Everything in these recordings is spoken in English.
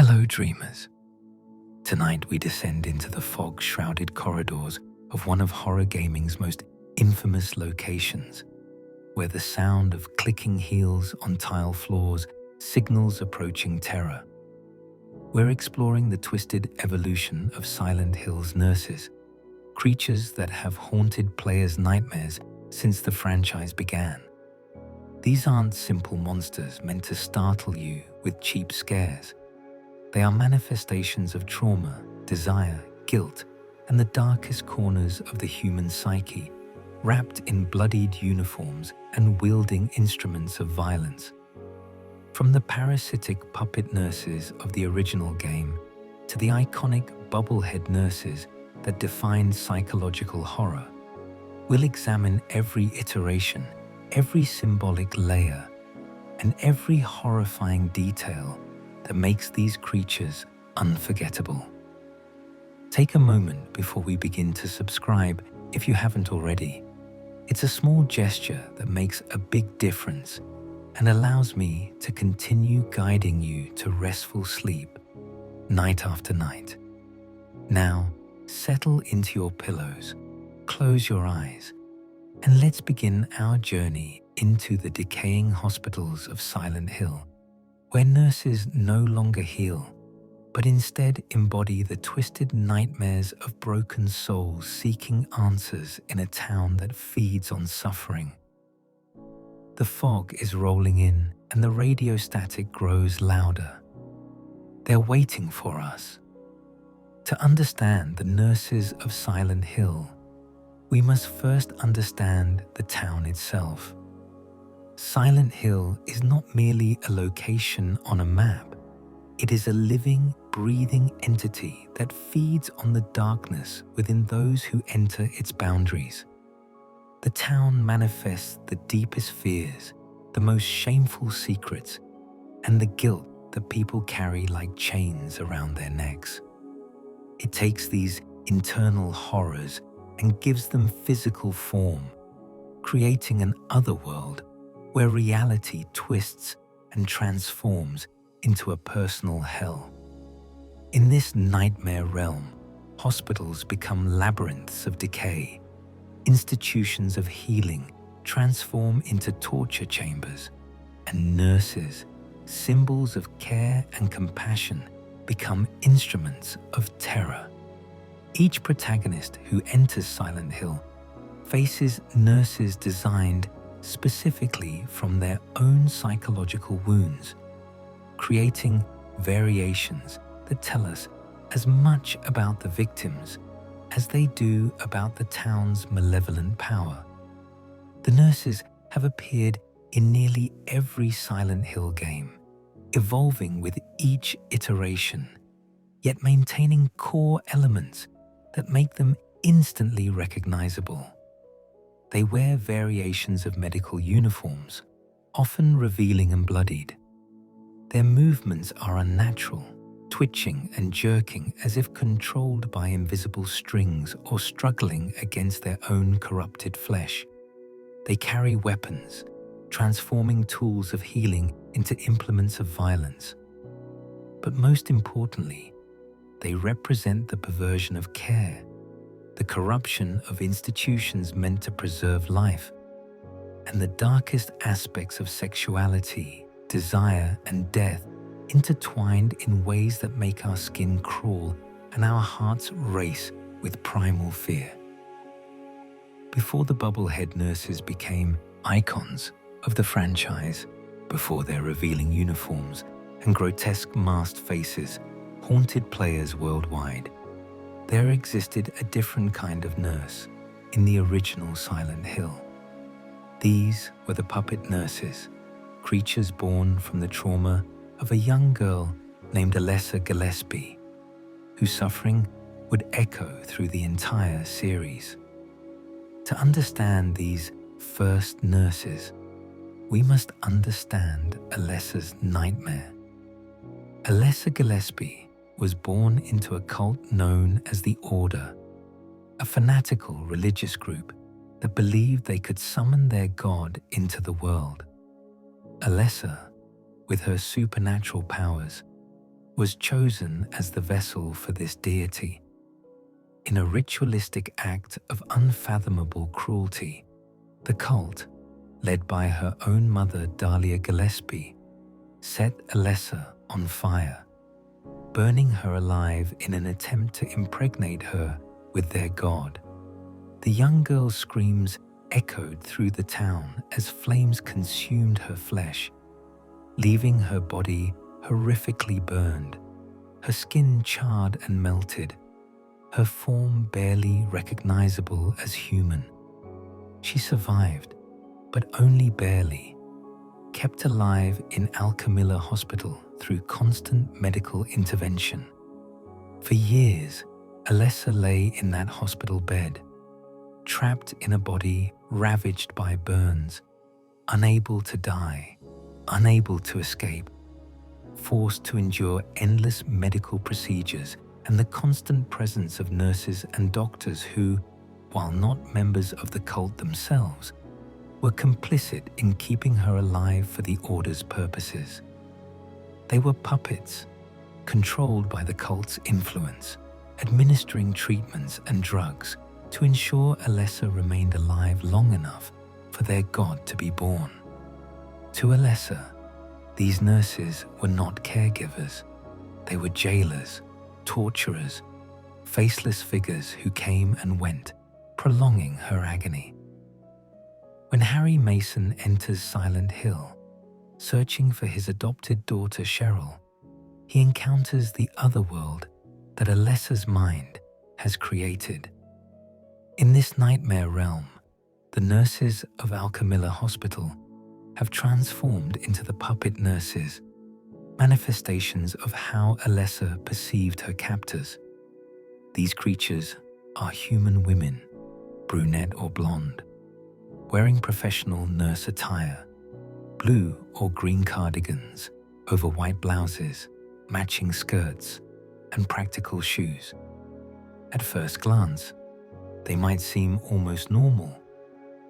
Hello, dreamers. Tonight we descend into the fog-shrouded corridors of one of horror gaming's most infamous locations, where the sound of clicking heels on tile floors signals approaching terror. We're exploring the twisted evolution of Silent Hill's nurses, creatures that have haunted players' nightmares since the franchise began. These aren't simple monsters meant to startle you with cheap scares. They are manifestations of trauma, desire, guilt, and the darkest corners of the human psyche, wrapped in bloodied uniforms and wielding instruments of violence. From the parasitic puppet nurses of the original game to the iconic bubblehead nurses that defined psychological horror, we'll examine every iteration, every symbolic layer, and every horrifying detail that makes these creatures unforgettable. Take a moment before we begin to subscribe if you haven't already. It's a small gesture that makes a big difference and allows me to continue guiding you to restful sleep night after night. Now, settle into your pillows, close your eyes, and let's begin our journey into the decaying hospitals of Silent Hill, where nurses no longer heal, but instead embody the twisted nightmares of broken souls seeking answers in a town that feeds on suffering. The fog is rolling in and the radio static grows louder. They're waiting for us. To understand the nurses of Silent Hill, we must first understand the town itself. Silent Hill is not merely a location on a map. It is a living, breathing entity that feeds on the darkness within those who enter its boundaries. The town manifests the deepest fears, the most shameful secrets, and the guilt that people carry like chains around their necks. It takes these internal horrors and gives them physical form, creating an otherworld where reality twists and transforms into a personal hell. In this nightmare realm, hospitals become labyrinths of decay. Institutions of healing transform into torture chambers, and nurses, symbols of care and compassion, become instruments of terror. Each protagonist who enters Silent Hill faces nurses designed specifically from their own psychological wounds, creating variations that tell us as much about the victims as they do about the town's malevolent power. The nurses have appeared in nearly every Silent Hill game, evolving with each iteration, yet maintaining core elements that make them instantly recognizable. They wear variations of medical uniforms, often revealing and bloodied. Their movements are unnatural, twitching and jerking as if controlled by invisible strings or struggling against their own corrupted flesh. They carry weapons, transforming tools of healing into implements of violence. But most importantly, they represent the perversion of care, the corruption of institutions meant to preserve life, and the darkest aspects of sexuality, desire, and death intertwined in ways that make our skin crawl and our hearts race with primal fear. Before the bubblehead nurses became icons of the franchise, before their revealing uniforms and grotesque masked faces haunted players worldwide, there existed a different kind of nurse in the original Silent Hill. These were the puppet nurses, creatures born from the trauma of a young girl named Alessa Gillespie, whose suffering would echo through the entire series. To understand these first nurses, we must understand Alessa's nightmare. Alessa Gillespie was born into a cult known as the Order, a fanatical religious group that believed they could summon their god into the world. Alessa, with her supernatural powers, was chosen as the vessel for this deity. In a ritualistic act of unfathomable cruelty, the cult, led by her own mother Dahlia Gillespie, set Alessa on fire, burning her alive in an attempt to impregnate her with their god. The young girl's screams echoed through the town as flames consumed her flesh, leaving her body horrifically burned, her skin charred and melted, her form barely recognizable as human. She survived, but only barely, kept alive in Alchemilla Hospital through constant medical intervention. For years, Alessa lay in that hospital bed, trapped in a body ravaged by burns, unable to die, unable to escape, forced to endure endless medical procedures and the constant presence of nurses and doctors who, while not members of the cult themselves, were complicit in keeping her alive for the Order's purposes. They were puppets, controlled by the cult's influence, administering treatments and drugs to ensure Alessa remained alive long enough for their god to be born. To Alessa, these nurses were not caregivers. They were jailers, torturers, faceless figures who came and went, prolonging her agony. When Harry Mason enters Silent Hill, searching for his adopted daughter Cheryl, he encounters the otherworld that Alessa's mind has created. In this nightmare realm, the nurses of Alchemilla Hospital have transformed into the puppet nurses, manifestations of how Alessa perceived her captors. These creatures are human women, brunette or blonde, wearing professional nurse attire, blue or green cardigans over white blouses, matching skirts, and practical shoes. At first glance, they might seem almost normal,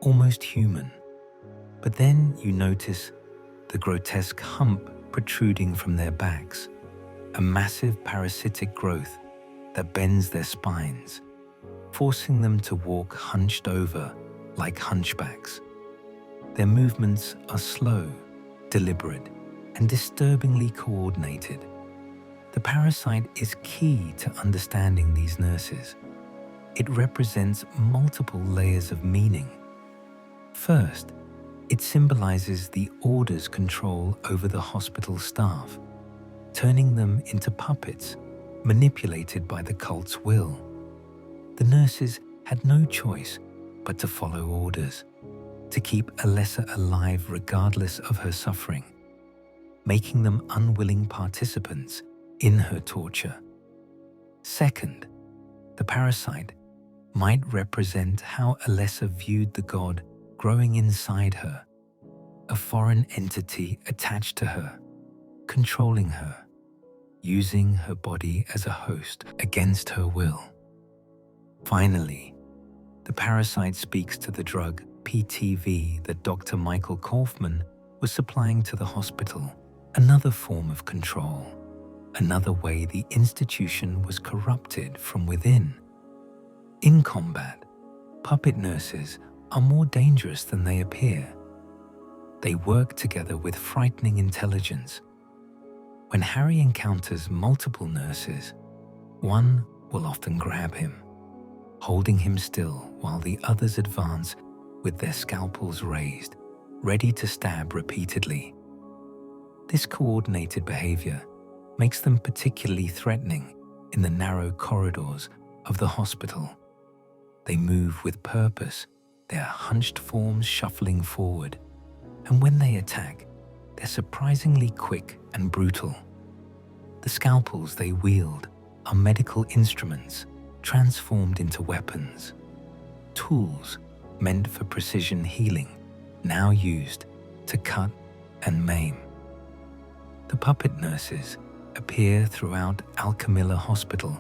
almost human, but then you notice the grotesque hump protruding from their backs, a massive parasitic growth that bends their spines, forcing them to walk hunched over like hunchbacks. Their movements are slow, deliberate, and disturbingly coordinated. The parasite is key to understanding these nurses. It represents multiple layers of meaning. First, it symbolizes the Order's control over the hospital staff, turning them into puppets manipulated by the cult's will. The nurses had no choice but to follow orders, to keep Alessa alive regardless of her suffering, making them unwilling participants in her torture. Second, the parasite might represent how Alessa viewed the god growing inside her, a foreign entity attached to her, controlling her, using her body as a host against her will. Finally, the parasite speaks to the drug PTV that Dr. Michael Kaufman was supplying to the hospital, another form of control, another way the institution was corrupted from within. In combat, puppet nurses are more dangerous than they appear. They work together with frightening intelligence. When Harry encounters multiple nurses, one will often grab him, holding him still while the others advance with their scalpels raised, ready to stab repeatedly. This coordinated behavior makes them particularly threatening in the narrow corridors of the hospital. They move with purpose, their hunched forms shuffling forward, and when they attack, they're surprisingly quick and brutal. The scalpels they wield are medical instruments transformed into weapons, tools meant for precision healing, now used to cut and maim. The puppet nurses appear throughout Alchemilla Hospital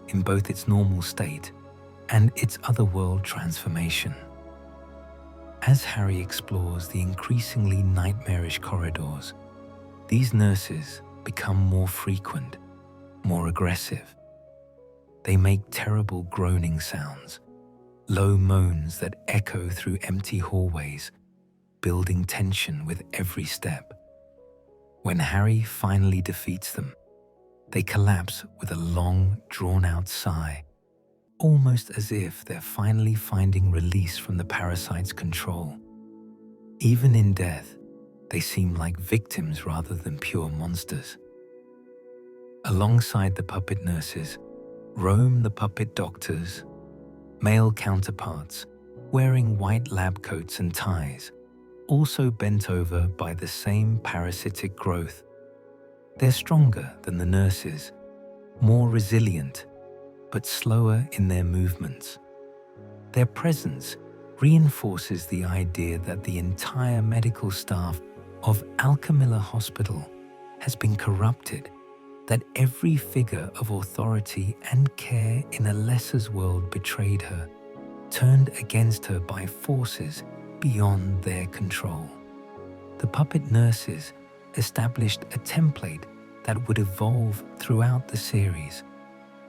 in both its normal state and its otherworld transformation. As Harry explores the increasingly nightmarish corridors, these nurses become more frequent, more aggressive. They make terrible groaning sounds, low moans that echo through empty hallways, building tension with every step. When Harry finally defeats them, they collapse with a long, drawn-out sigh, almost as if they're finally finding release from the parasite's control. Even in death, they seem like victims rather than pure monsters. Alongside the puppet nurses, roam the puppet doctors, male counterparts wearing white lab coats and ties, also bent over by the same parasitic growth. They're stronger than the nurses, more resilient, but slower in their movements. Their presence reinforces the idea that the entire medical staff of Alchemilla Hospital has been corrupted, that every figure of authority and care in Alessa's world betrayed her, turned against her by forces beyond their control. The puppet nurses established a template that would evolve throughout the series.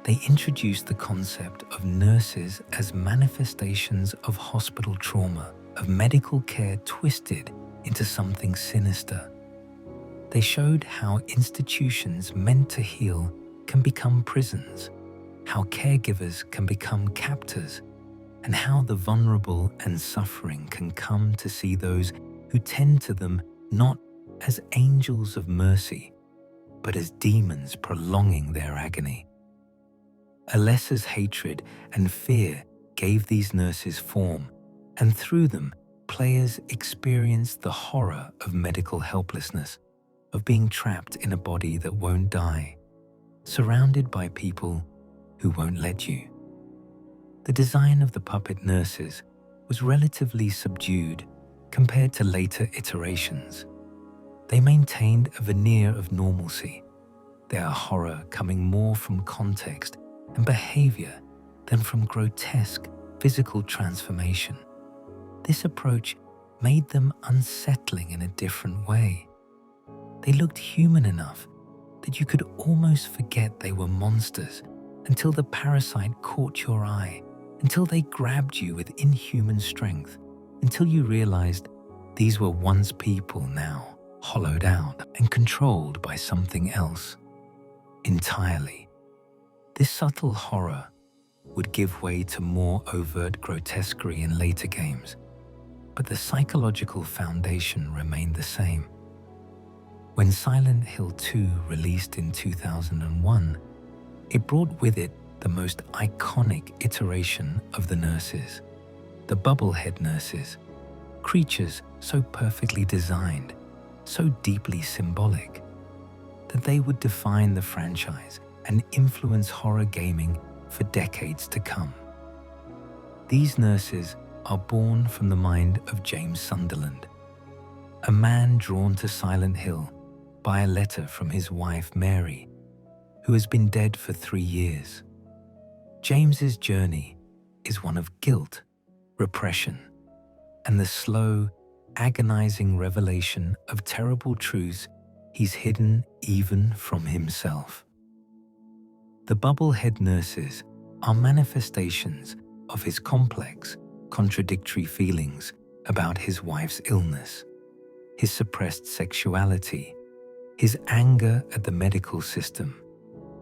They introduced the concept of nurses as manifestations of hospital trauma, of medical care twisted into something sinister. They showed how institutions meant to heal can become prisons, how caregivers can become captors, and how the vulnerable and suffering can come to see those who tend to them not as angels of mercy, but as demons prolonging their agony. Alessa's hatred and fear gave these nurses form, and through them, players experienced the horror of medical helplessness, of being trapped in a body that won't die, surrounded by people who won't let you. The design of the puppet nurses was relatively subdued compared to later iterations. They maintained a veneer of normalcy, their horror coming more from context and behavior than from grotesque physical transformation. This approach made them unsettling in a different way. They looked human enough that you could almost forget they were monsters until the parasite caught your eye, until they grabbed you with inhuman strength, until you realized these were once people now hollowed out and controlled by something else entirely. This subtle horror would give way to more overt grotesquerie in later games, but the psychological foundation remained the same. When Silent Hill 2 released in 2001, it brought with it the most iconic iteration of the nurses, the bubblehead nurses, creatures so perfectly designed, so deeply symbolic, that they would define the franchise and influence horror gaming for decades to come. These nurses are born from the mind of James Sunderland, a man drawn to Silent Hill by a letter from his wife Mary, who has been dead for 3 years. James's journey is one of guilt, repression, and the slow, agonizing revelation of terrible truths he's hidden even from himself. The bubblehead nurses are manifestations of his complex, contradictory feelings about his wife's illness, his suppressed sexuality, his anger at the medical system,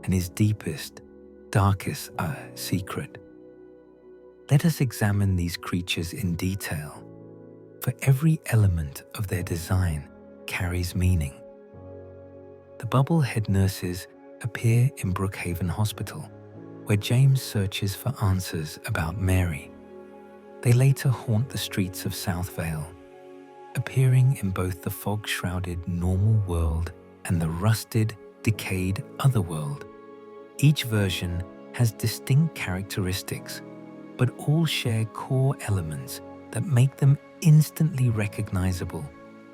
and his deepest, darkest secret. Let us examine these creatures in detail, for every element of their design carries meaning. The bubblehead nurses appear in Brookhaven Hospital, where James searches for answers about Mary. They later haunt the streets of South Vale, appearing in both the fog-shrouded normal world and the rusted, decayed otherworld. Each version has distinct characteristics, but all share core elements that make them instantly recognizable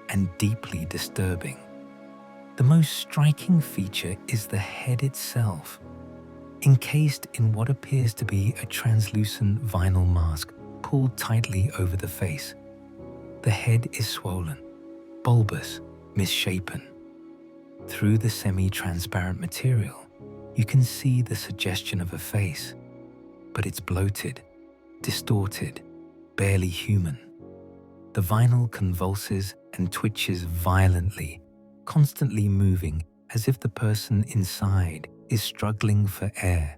and deeply disturbing. The most striking feature is the head itself, encased in what appears to be a translucent vinyl mask pulled tightly over the face. The head is swollen, bulbous, misshapen. Through the semi-transparent material, You can see the suggestion of a face, but it's bloated, distorted, barely human. The vinyl convulses and twitches violently, constantly moving as if the person inside is struggling for air,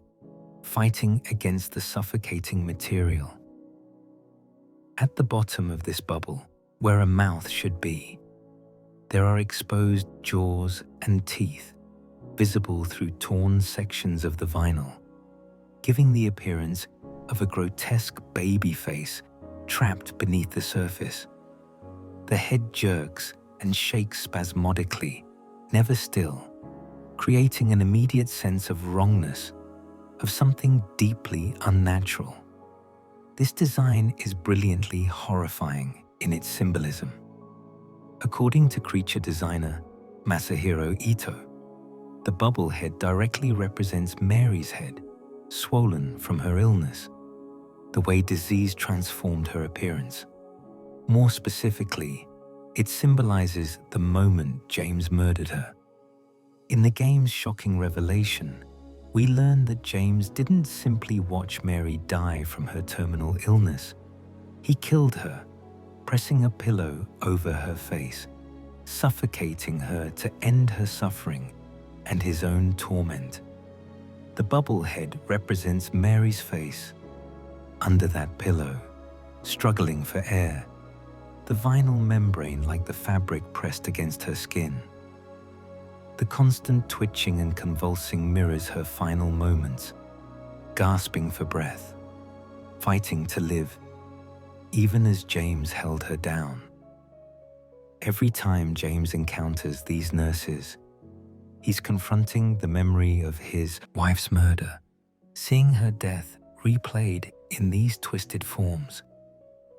fighting against the suffocating material. At the bottom of this bubble, where a mouth should be, there are exposed jaws and teeth, visible through torn sections of the vinyl, giving the appearance of a grotesque baby face trapped beneath the surface. The head jerks and shakes spasmodically, never still, creating an immediate sense of wrongness, of something deeply unnatural. This design is brilliantly horrifying in its symbolism. According to creature designer Masahiro Ito, the bubble head directly represents Mary's head, swollen from her illness, the way disease transformed her appearance. More specifically, it symbolizes the moment James murdered her. In the game's shocking revelation, we learn that James didn't simply watch Mary die from her terminal illness. He killed her, pressing a pillow over her face, suffocating her to end her suffering and his own torment. The bubble head represents Mary's face. Under that pillow, struggling for air, the vinyl membrane like the fabric pressed against her skin. The constant twitching and convulsing mirrors her final moments, gasping for breath, fighting to live, even as James held her down. Every time James encounters these nurses, he's confronting the memory of his wife's murder, seeing her death replayed in these twisted forms.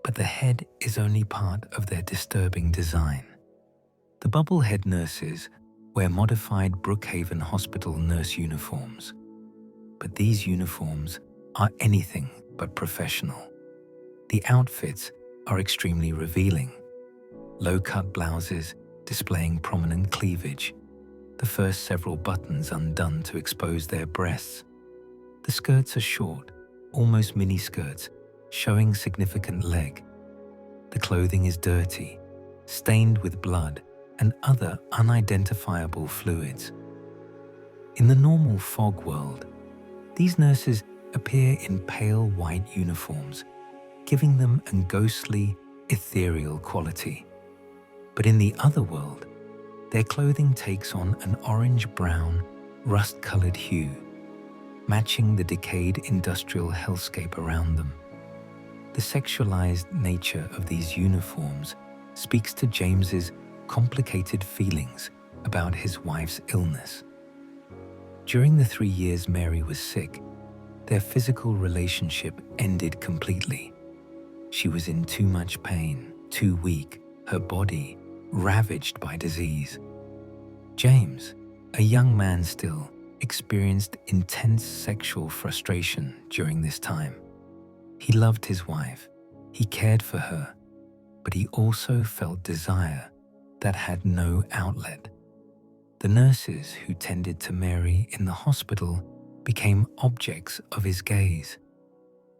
But the head is only part of their disturbing design. The bubblehead nurses wear modified Brookhaven hospital nurse uniforms, but these uniforms are anything but professional. The outfits are extremely revealing. Low-cut blouses displaying prominent cleavage, the first several buttons undone to expose their breasts. The skirts are short, almost mini-skirts, showing significant leg. The clothing is dirty, stained with blood and other unidentifiable fluids. In the normal fog world, these nurses appear in pale white uniforms, giving them a ghostly, ethereal quality. But in the other world, their clothing takes on an orange-brown, rust-colored hue, matching the decayed industrial hellscape around them. The sexualized nature of these uniforms speaks to James's complicated feelings about his wife's illness. During the 3 years Mary was sick, their physical relationship ended completely. She was in too much pain, too weak, her body ravaged by disease. James, a young man still, experienced intense sexual frustration during this time. He loved his wife, he cared for her, but he also felt desire that had no outlet. The nurses who tended to Mary in the hospital became objects of his gaze.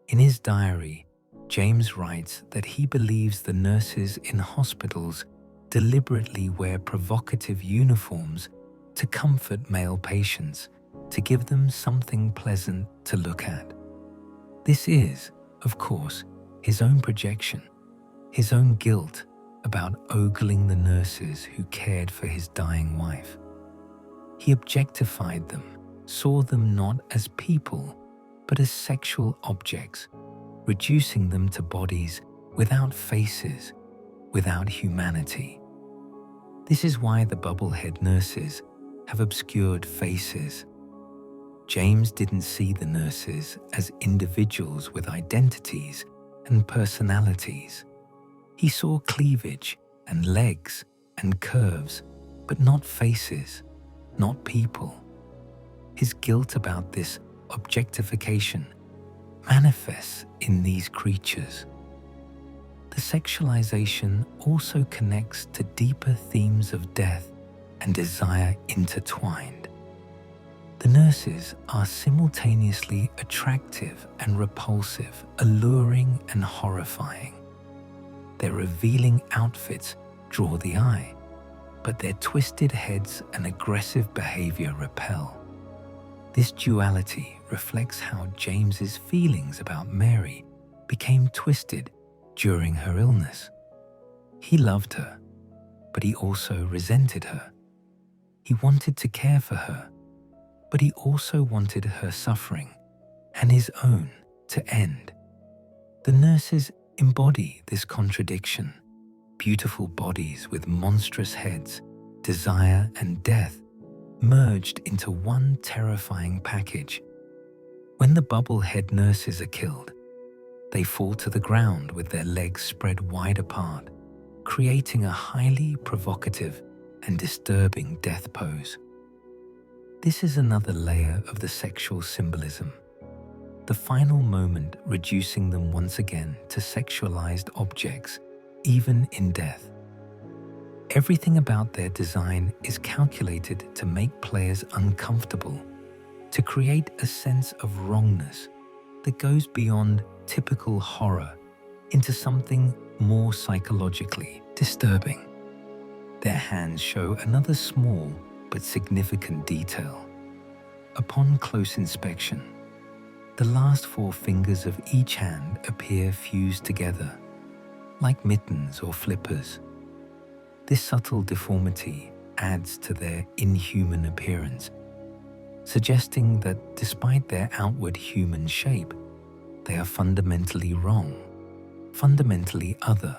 In his diary, James writes that he believes the nurses in hospitals deliberately wear provocative uniforms to comfort male patients, to give them something pleasant to look at. This is, of course, his own projection, his own guilt about ogling the nurses who cared for his dying wife. He objectified them, saw them not as people, but as sexual objects, reducing them to bodies without faces, without humanity. This is why the bubblehead nurses have obscured faces. James didn't see the nurses as individuals with identities and personalities. He saw cleavage and legs and curves, but not faces, not people. His guilt about this objectification manifests in these creatures. The sexualization also connects to deeper themes of death and desire intertwined. The nurses are simultaneously attractive and repulsive, alluring and horrifying. Their revealing outfits draw the eye, but their twisted heads and aggressive behavior repel. This duality reflects how James's feelings about Mary became twisted during her illness. He loved her, but he also resented her. He wanted to care for her, but he also wanted her suffering and his own to end. The nurses embody this contradiction. Beautiful bodies with monstrous heads, desire and death merged into one terrifying package. When the bubblehead nurses are killed, they fall to the ground with their legs spread wide apart, creating a highly provocative and disturbing death pose. This is another layer of the sexual symbolism, the final moment reducing them once again to sexualized objects, even in death. Everything about their design is calculated to make players uncomfortable, to create a sense of wrongness that goes beyond typical horror into something more psychologically disturbing. Their hands show another small but significant detail. Upon close inspection, the last 4 fingers of each hand appear fused together, like mittens or flippers. This subtle deformity adds to their inhuman appearance, suggesting that despite their outward human shape, they are fundamentally wrong, fundamentally other.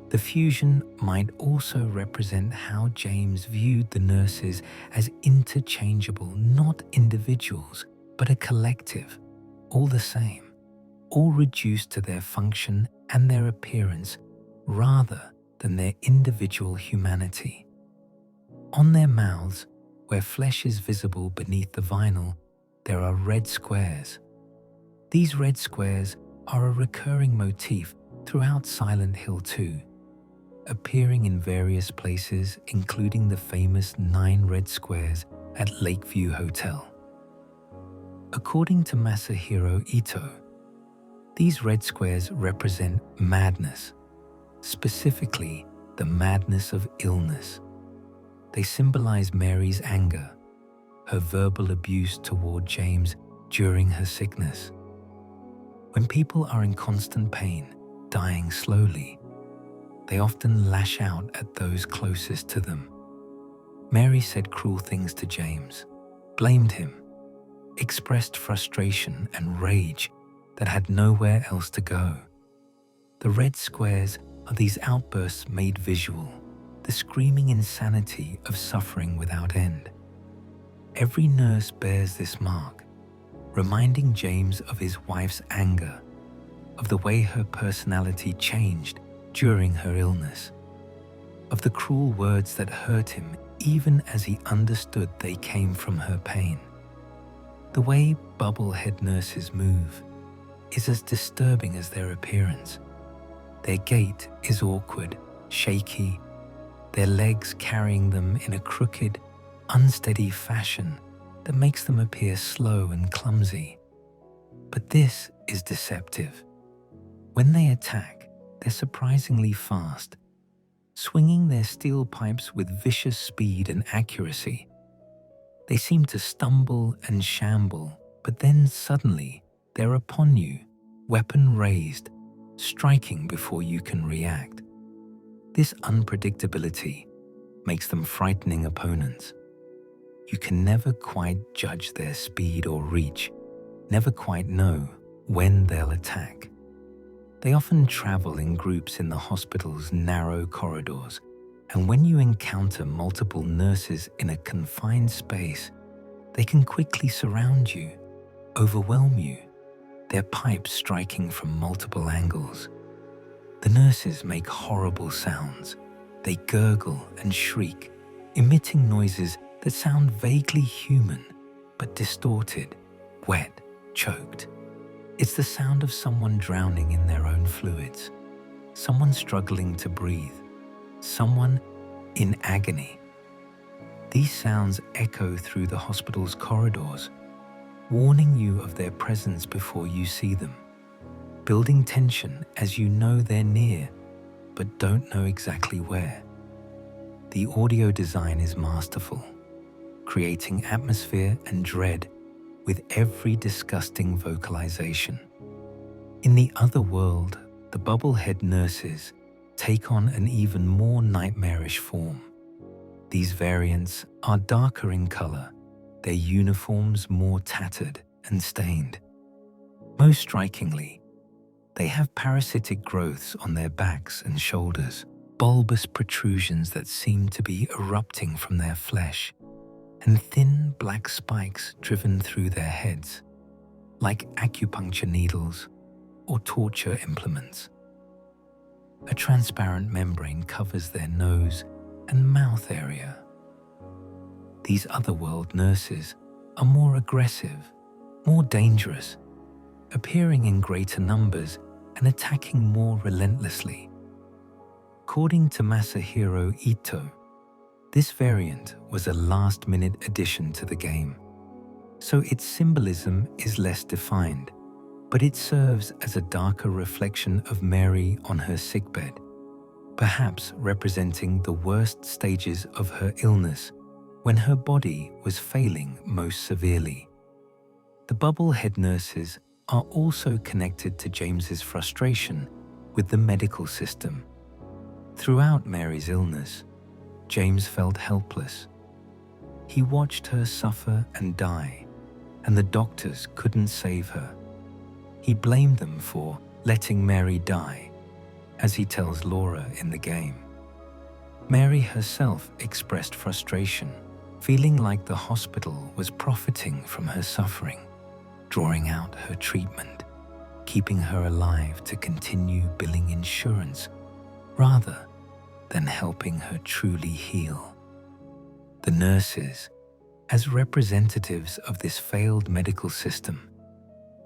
The fusion might also represent how James viewed the nurses as interchangeable, not individuals, but a collective, all the same, all reduced to their function and their appearance rather than their individual humanity. On their mouths, where flesh is visible beneath the vinyl, there are red squares. These red squares are a recurring motif throughout Silent Hill 2, appearing in various places, including the famous 9 red squares at Lakeview Hotel. According to Masahiro Ito, these red squares represent madness, specifically the madness of illness. They symbolize Mary's anger, her verbal abuse toward James during her sickness. When people are in constant pain, dying slowly, they often lash out at those closest to them. Mary said cruel things to James, blamed him, expressed frustration and rage that had nowhere else to go. The red squares are these outbursts made visual, the screaming insanity of suffering without end. Every nurse bears this mark, reminding James of his wife's anger, of the way her personality changed during her illness, of the cruel words that hurt him even as he understood they came from her pain. The way bubblehead nurses move is as disturbing as their appearance. Their gait is awkward, shaky, their legs carrying them in a crooked, unsteady fashion that makes them appear slow and clumsy. But this is deceptive. When they attack, they're surprisingly fast, swinging their steel pipes with vicious speed and accuracy. They seem to stumble and shamble, but then suddenly they're upon you, weapon raised, striking before you can react. This unpredictability makes them frightening opponents. You can never quite judge their speed or reach, never quite know when they'll attack. They often travel in groups in the hospital's narrow corridors, and when you encounter multiple nurses in a confined space, they can quickly surround you, overwhelm you, their pipes striking from multiple angles. The nurses make horrible sounds. They gurgle and shriek, emitting noises that sound vaguely human, but distorted, wet, choked. It's the sound of someone drowning in their own fluids, someone struggling to breathe, someone in agony. These sounds echo through the hospital's corridors, warning you of their presence before you see them, building tension as you know they're near, but don't know exactly where. The audio design is masterful, creating atmosphere and dread with every disgusting vocalization. In the other world, the bubblehead nurses take on an even more nightmarish form. These variants are darker in color, their uniforms more tattered and stained. Most strikingly, they have parasitic growths on their backs and shoulders, bulbous protrusions that seem to be erupting from their flesh, and thin black spikes driven through their heads, like acupuncture needles or torture implements. A transparent membrane covers their nose and mouth area. These otherworld nurses are more aggressive, more dangerous, appearing in greater numbers and attacking more relentlessly. According to Masahiro Ito, this variant was a last-minute addition to the game, so its symbolism is less defined, but it serves as a darker reflection of Mary on her sickbed, perhaps representing the worst stages of her illness when her body was failing most severely. The bubblehead nurses are also connected to James's frustration with the medical system. Throughout Mary's illness, James felt helpless. He watched her suffer and die, and the doctors couldn't save her. He blamed them for letting Mary die, as he tells Laura in the game. Mary herself expressed frustration, feeling like the hospital was profiting from her suffering, drawing out her treatment, keeping her alive to continue billing insurance rather than helping her truly heal. The nurses, as representatives of this failed medical system,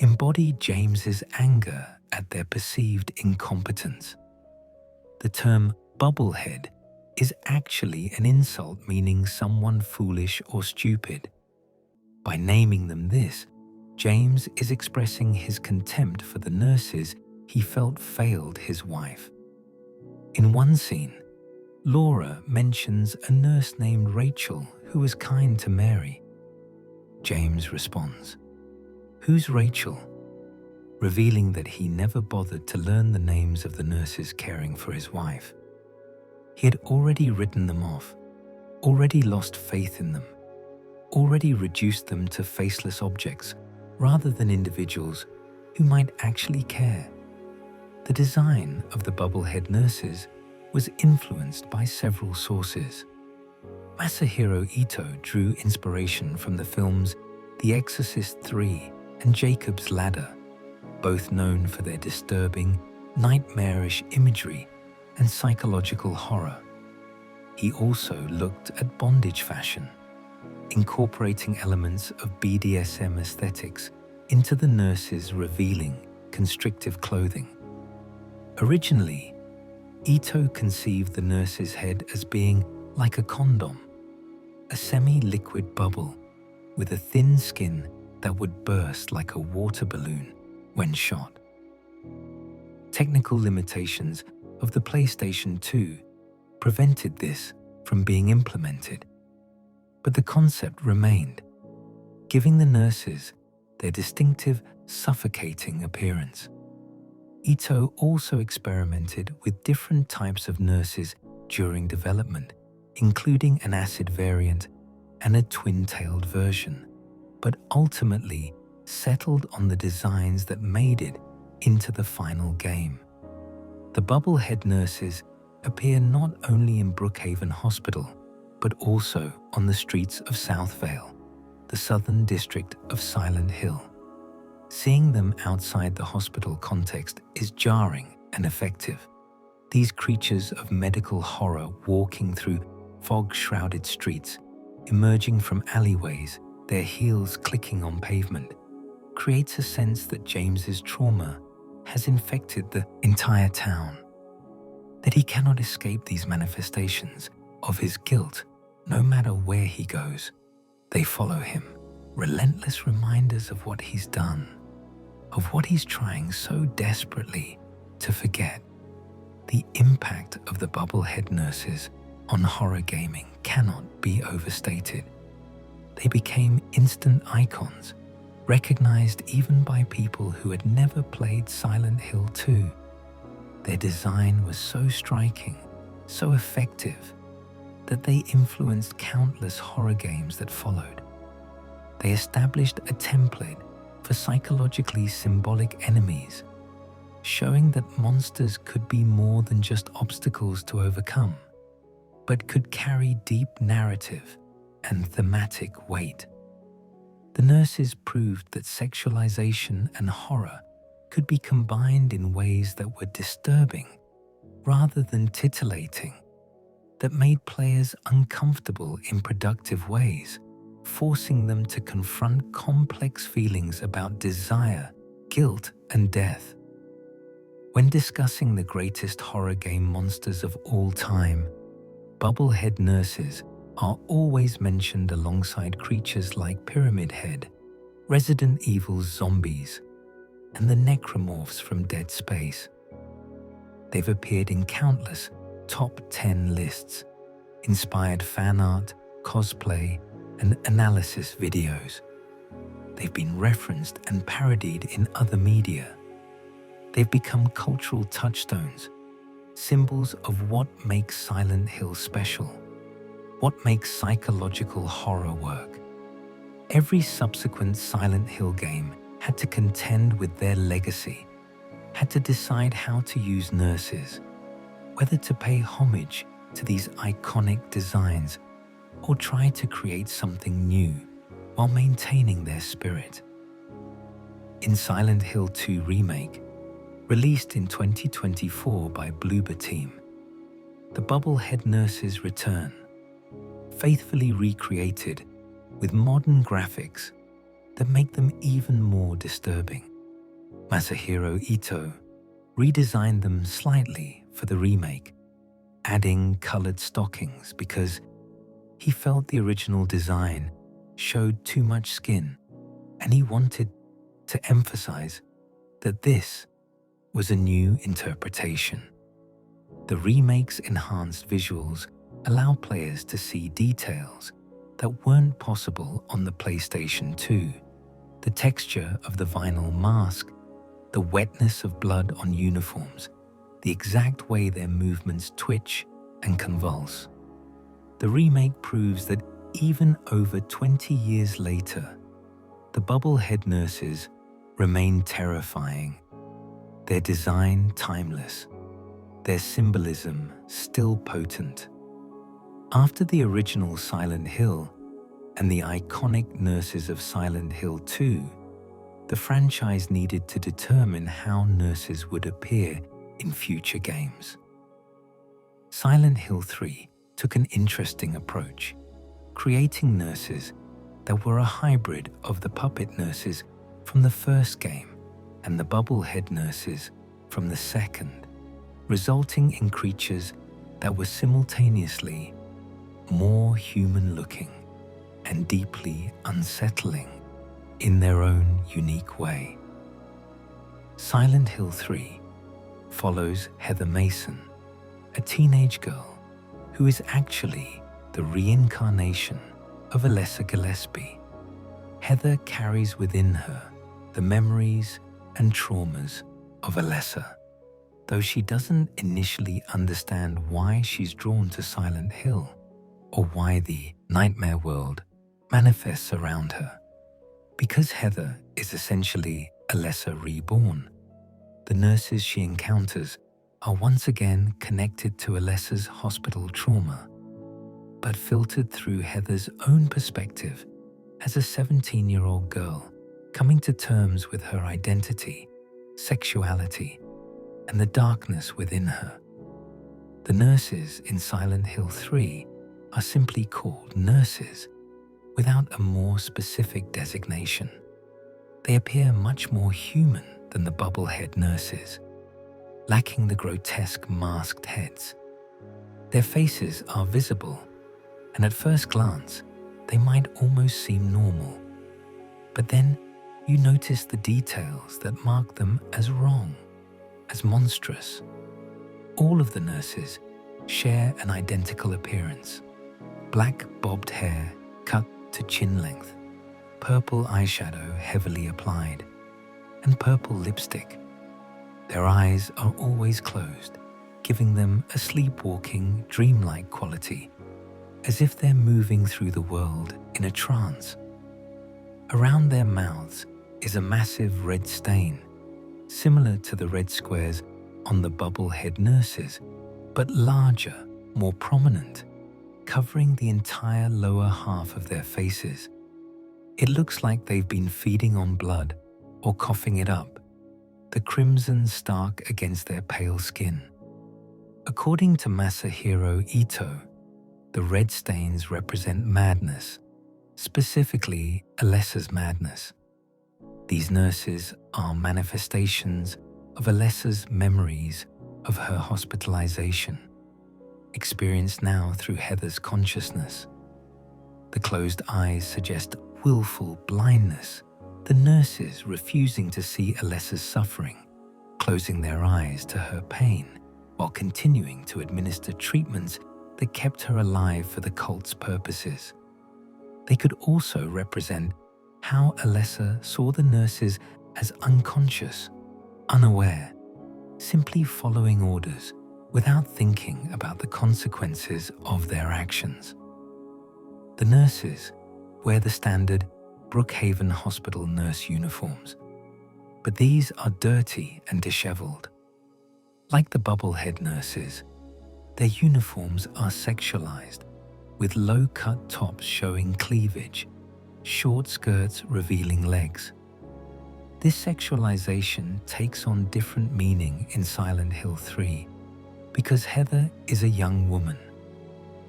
embody James's anger at their perceived incompetence. The term bubblehead is actually an insult meaning someone foolish or stupid. By naming them this, James is expressing his contempt for the nurses he felt failed his wife. In one scene, Laura mentions a nurse named Rachel who was kind to Mary. James responds, "Who's Rachel?" revealing that he never bothered to learn the names of the nurses caring for his wife. He had already written them off, already lost faith in them, already reduced them to faceless objects rather than individuals who might actually care. The design of the bubblehead nurses was influenced by several sources. Masahiro Ito drew inspiration from the films The Exorcist 3 and Jacob's Ladder, both known for their disturbing, nightmarish imagery and psychological horror. He also looked at bondage fashion, incorporating elements of BDSM aesthetics into the nurses' revealing, constrictive clothing. Originally, Ito conceived the nurse's head as being like a condom, a semi-liquid bubble with a thin skin that would burst like a water balloon when shot. Technical limitations of the PlayStation 2 prevented this from being implemented, but the concept remained, giving the nurses their distinctive suffocating appearance. Ito also experimented with different types of nurses during development, including an acid variant and a twin-tailed version, but ultimately settled on the designs that made it into the final game. The bubblehead nurses appear not only in Brookhaven Hospital, but also on the streets of South Vale, the southern district of Silent Hill. Seeing them outside the hospital context is jarring and effective. These creatures of medical horror walking through fog-shrouded streets, emerging from alleyways, their heels clicking on pavement, creates a sense that James's trauma has infected the entire town, that he cannot escape these manifestations of his guilt No matter where he goes, they follow him, relentless reminders of what he's done, of what he's trying so desperately to forget. The impact of the bubblehead nurses on horror gaming cannot be overstated. They became instant icons, recognized even by people who had never played Silent Hill 2. Their design was so striking, so effective, that they influenced countless horror games that followed. They established a template for psychologically symbolic enemies, showing that monsters could be more than just obstacles to overcome, but could carry deep narrative and thematic weight. The nurses proved that sexualization and horror could be combined in ways that were disturbing rather than titillating, that made players uncomfortable in productive ways, forcing them to confront complex feelings about desire, guilt, and death. When discussing the greatest horror game monsters of all time, bubblehead nurses are always mentioned alongside creatures like Pyramid Head, Resident Evil's zombies, and the necromorphs from Dead Space. They've appeared in countless top 10 lists, inspired fan art, cosplay, and analysis videos. They've been referenced and parodied in other media. They've become cultural touchstones, symbols of what makes Silent Hill special, what makes psychological horror work. Every subsequent Silent Hill game had to contend with their legacy, had to decide how to use nurses, whether to pay homage to these iconic designs or try to create something new while maintaining their spirit. In Silent Hill 2 Remake, released in 2024 by Bloober Team, the bubblehead nurses return, faithfully recreated with modern graphics that make them even more disturbing. Masahiro Ito redesigned them slightly for the remake, adding colored stockings because he felt the original design showed too much skin, and he wanted to emphasize that this was a new interpretation. The remake's enhanced visuals allow players to see details that weren't possible on the PlayStation 2. The texture of the vinyl mask, the wetness of blood on uniforms, the exact way their movements twitch and convulse. The remake proves that even over 20 years later, the bubblehead nurses remain terrifying, their design timeless, their symbolism still potent. After the original Silent Hill and the iconic nurses of Silent Hill 2, the franchise needed to determine how nurses would appear in future games. Silent Hill 3 took an interesting approach, creating nurses that were a hybrid of the puppet nurses from the first game and the bubblehead nurses from the second, resulting in creatures that were simultaneously more human-looking and deeply unsettling in their own unique way. Silent Hill 3 follows Heather Mason, a teenage girl who is actually the reincarnation of Alessa Gillespie. Heather carries within her the memories and traumas of Alessa, though she doesn't initially understand why she's drawn to Silent Hill or why the nightmare world manifests around her. Because Heather is essentially Alessa reborn, the nurses she encounters are once again connected to Alessa's hospital trauma, but filtered through Heather's own perspective as a 17-year-old girl coming to terms with her identity, sexuality, and the darkness within her. The nurses in Silent Hill 3 are simply called nurses without a more specific designation. They appear much more human than the bubblehead nurses, lacking the grotesque masked heads. Their faces are visible, and at first glance, they might almost seem normal. But then you notice the details that mark them as wrong, as monstrous. All of the nurses share an identical appearance: black bobbed hair cut to chin length, purple eyeshadow heavily applied, and purple lipstick. Their eyes are always closed, giving them a sleepwalking, dreamlike quality, as if they're moving through the world in a trance. Around their mouths is a massive red stain, similar to the red squares on the bubblehead nurses, but larger, more prominent, covering the entire lower half of their faces. It looks like they've been feeding on blood or coughing it up, the crimson stark against their pale skin. According to Masahiro Ito, the red stains represent madness, specifically Alessa's madness. These nurses are manifestations of Alessa's memories of her hospitalization, experienced now through Heather's consciousness. The closed eyes suggest willful blindness, the nurses refusing to see Alessa's suffering, closing their eyes to her pain, while continuing to administer treatments that kept her alive for the cult's purposes. They could also represent how Alessa saw the nurses as unconscious, unaware, simply following orders without thinking about the consequences of their actions. The nurses wear the standard Brookhaven hospital nurse uniforms, but these are dirty and disheveled. Like the bubblehead nurses, their uniforms are sexualized, with low-cut tops showing cleavage, short skirts revealing legs. This sexualization takes on different meaning in Silent Hill 3 because Heather is a young woman.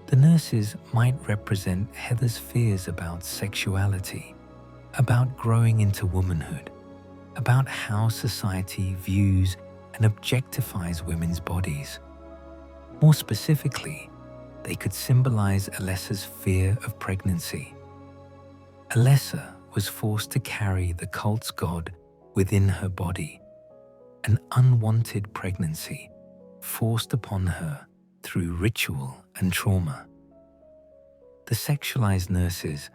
The nurses might represent Heather's fears about sexuality, about growing into womanhood, about how society views and objectifies women's bodies. More specifically, they could symbolize Alessa's fear of pregnancy. Alessa was forced to carry the cult's god within her body, an unwanted pregnancy forced upon her through ritual and trauma. The sexualized nurses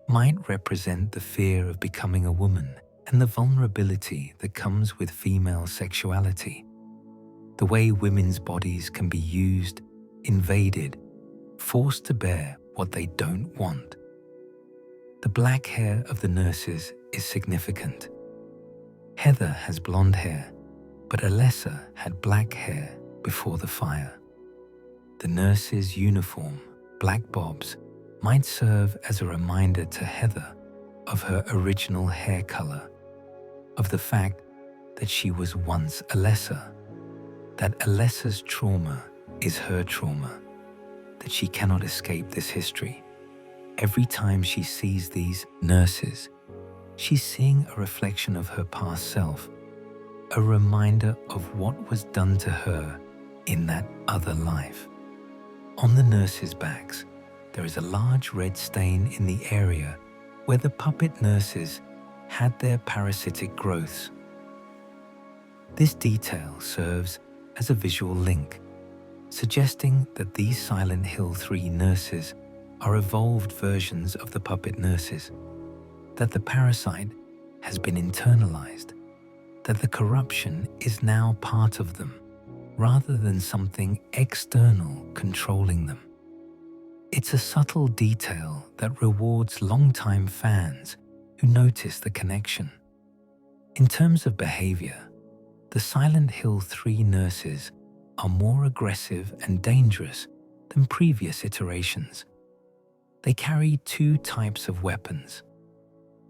might represent the fear of becoming a woman and the vulnerability that comes with female sexuality, the way women's bodies can be used, invaded, forced to bear what they don't want. The black hair of the nurses is significant. Heather has blonde hair, but Alessa had black hair before the fire. The nurse's uniform, black bobs, might serve as a reminder to Heather of her original hair color, of the fact that she was once Alessa, that Alessa's trauma is her trauma, that she cannot escape this history. Every time she sees these nurses, she's seeing a reflection of her past self, a reminder of what was done to her in that other life. On the nurses' backs, there is a large red stain in the area where the puppet nurses had their parasitic growths. This detail serves as a visual link, suggesting that these Silent Hill 3 nurses are evolved versions of the puppet nurses, that the parasite has been internalized, that the corruption is now part of them, rather than something external controlling them. It's a subtle detail that rewards longtime fans who notice the connection. In terms of behavior, the Silent Hill 3 nurses are more aggressive and dangerous than previous iterations. They carry two types of weapons: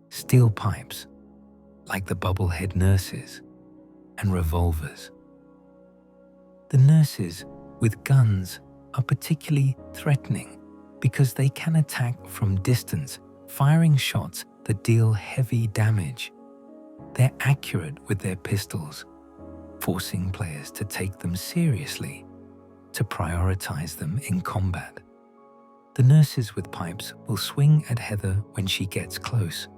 steel pipes, like the bubblehead nurses, and revolvers. The nurses with guns are particularly threatening because they can attack from distance, firing shots that deal heavy damage. They're accurate with their pistols, forcing players to take them seriously, to prioritize them in combat. The nurses with pipes will swing at Heather when she gets close,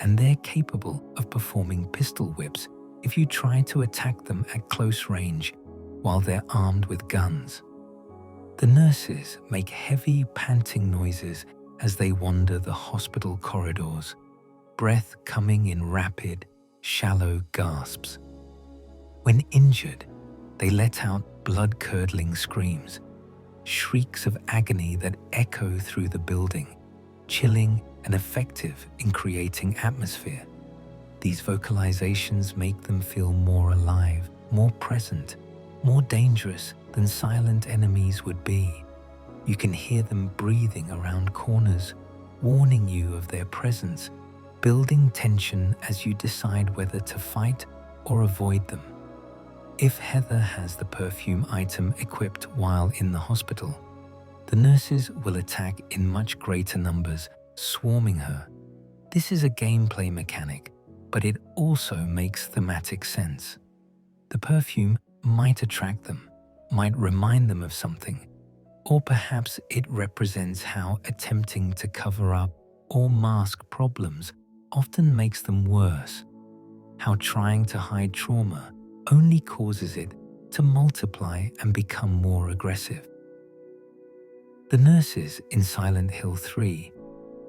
and they're capable of performing pistol whips if you try to attack them at close range while they're armed with guns. The nurses make heavy panting noises as they wander the hospital corridors, breath coming in rapid, shallow gasps. When injured, they let out blood-curdling screams, shrieks of agony that echo through the building, chilling and effective in creating atmosphere. These vocalizations make them feel more alive, more present, more dangerous than silent enemies would be. You can hear them breathing around corners, warning you of their presence, building tension as you decide whether to fight or avoid them. If Heather has the perfume item equipped while in the hospital, the nurses will attack in much greater numbers, swarming her. This is a gameplay mechanic, but it also makes thematic sense. The perfume might attract them, might remind them of something, or perhaps it represents how attempting to cover up or mask problems often makes them worse, how trying to hide trauma only causes it to multiply and become more aggressive. The nurses in Silent Hill 3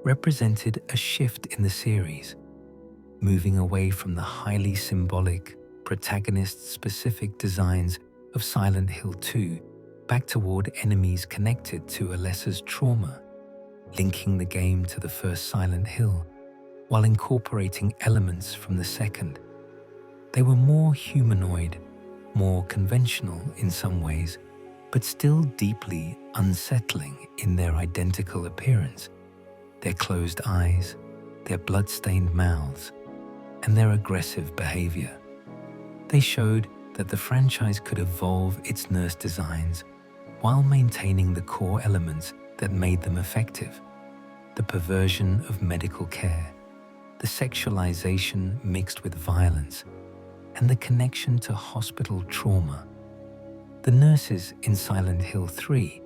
represented a shift in the series, moving away from the highly symbolic, protagonist-specific designs of Silent Hill 2 back toward enemies connected to Alessa's trauma, linking the game to the first Silent Hill while incorporating elements from the second. They were more humanoid, more conventional in some ways, but still deeply unsettling in their identical appearance, their closed eyes, their blood-stained mouths, and their aggressive behavior. They showed that the franchise could evolve its nurse designs while maintaining the core elements that made them effective: the perversion of medical care, the sexualization mixed with violence, and the connection to hospital trauma. The nurses in Silent Hill 3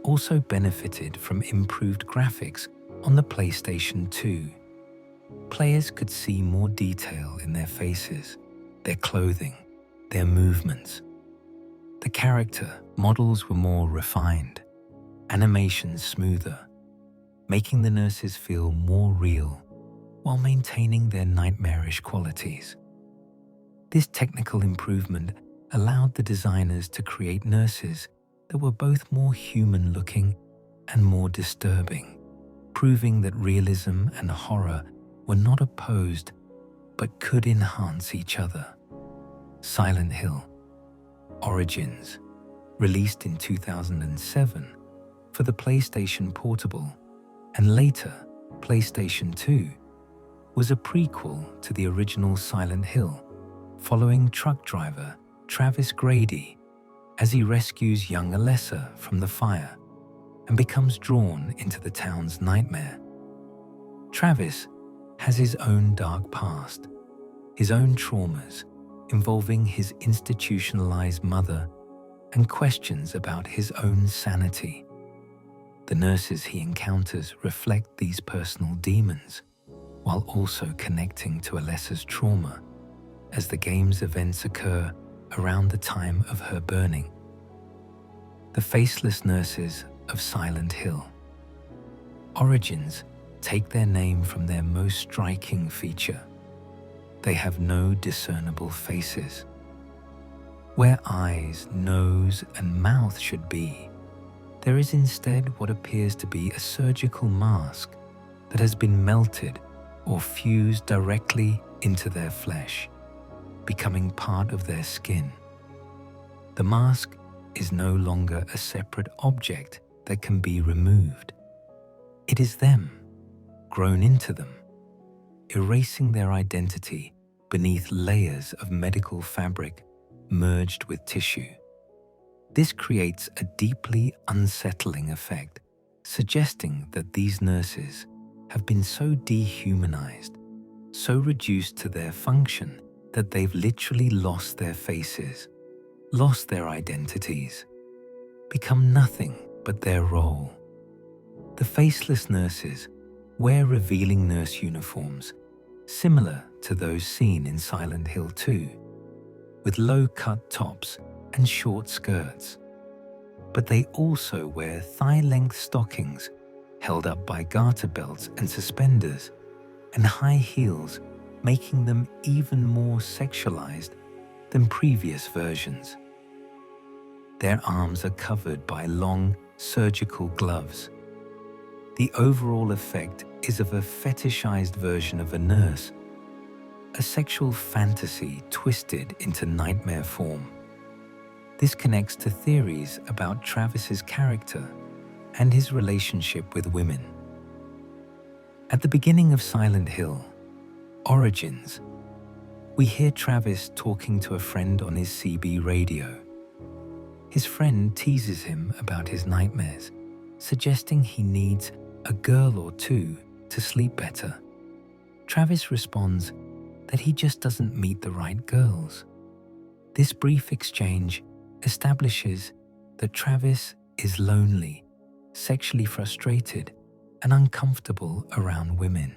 also benefited from improved graphics on the PlayStation 2. Players could see more detail in their faces, their clothing, their movements. The character models were more refined, animations smoother, making the nurses feel more real while maintaining their nightmarish qualities. This technical improvement allowed the designers to create nurses that were both more human-looking and more disturbing, proving that realism and horror were not opposed but could enhance each other. Silent Hill Origins, released in 2007 for the PlayStation Portable and later PlayStation 2, was a prequel to the original Silent Hill, following truck driver Travis Grady as he rescues young Alessa from the fire and becomes drawn into the town's nightmare. Travis has his own dark past, his own traumas involving his institutionalized mother, and questions about his own sanity. The nurses he encounters reflect these personal demons, while also connecting to Alessa's trauma as the game's events occur around the time of her burning. The Faceless nurses of Silent Hill. Origins take their name from their most striking feature. They have no discernible faces. Where eyes, nose, and mouth should be, there is instead what appears to be a surgical mask that has been melted or fused directly into their flesh, becoming part of their skin. The mask is no longer a separate object that can be removed. It is them, grown into them, erasing their identity beneath layers of medical fabric merged with tissue. This creates a deeply unsettling effect, suggesting that these nurses have been so dehumanized, so reduced to their function that they've literally lost their faces, lost their identities, become nothing but their role. The faceless nurses wear revealing nurse uniforms, similar to those seen in Silent Hill 2, with low-cut tops and short skirts. But they also wear thigh-length stockings held up by garter belts and suspenders, and high heels, making them even more sexualized than previous versions. Their arms are covered by long, surgical gloves. The overall effect is of a fetishized version of a nurse, a sexual fantasy twisted into nightmare form. This connects to theories about Travis's character and his relationship with women. At the beginning of Silent Hill, Origins, we hear Travis talking to a friend on his CB radio. His friend teases him about his nightmares, suggesting he needs a girl or two to sleep better. Travis responds that he just doesn't meet the right girls. This brief exchange establishes that Travis is lonely, sexually frustrated, and uncomfortable around women.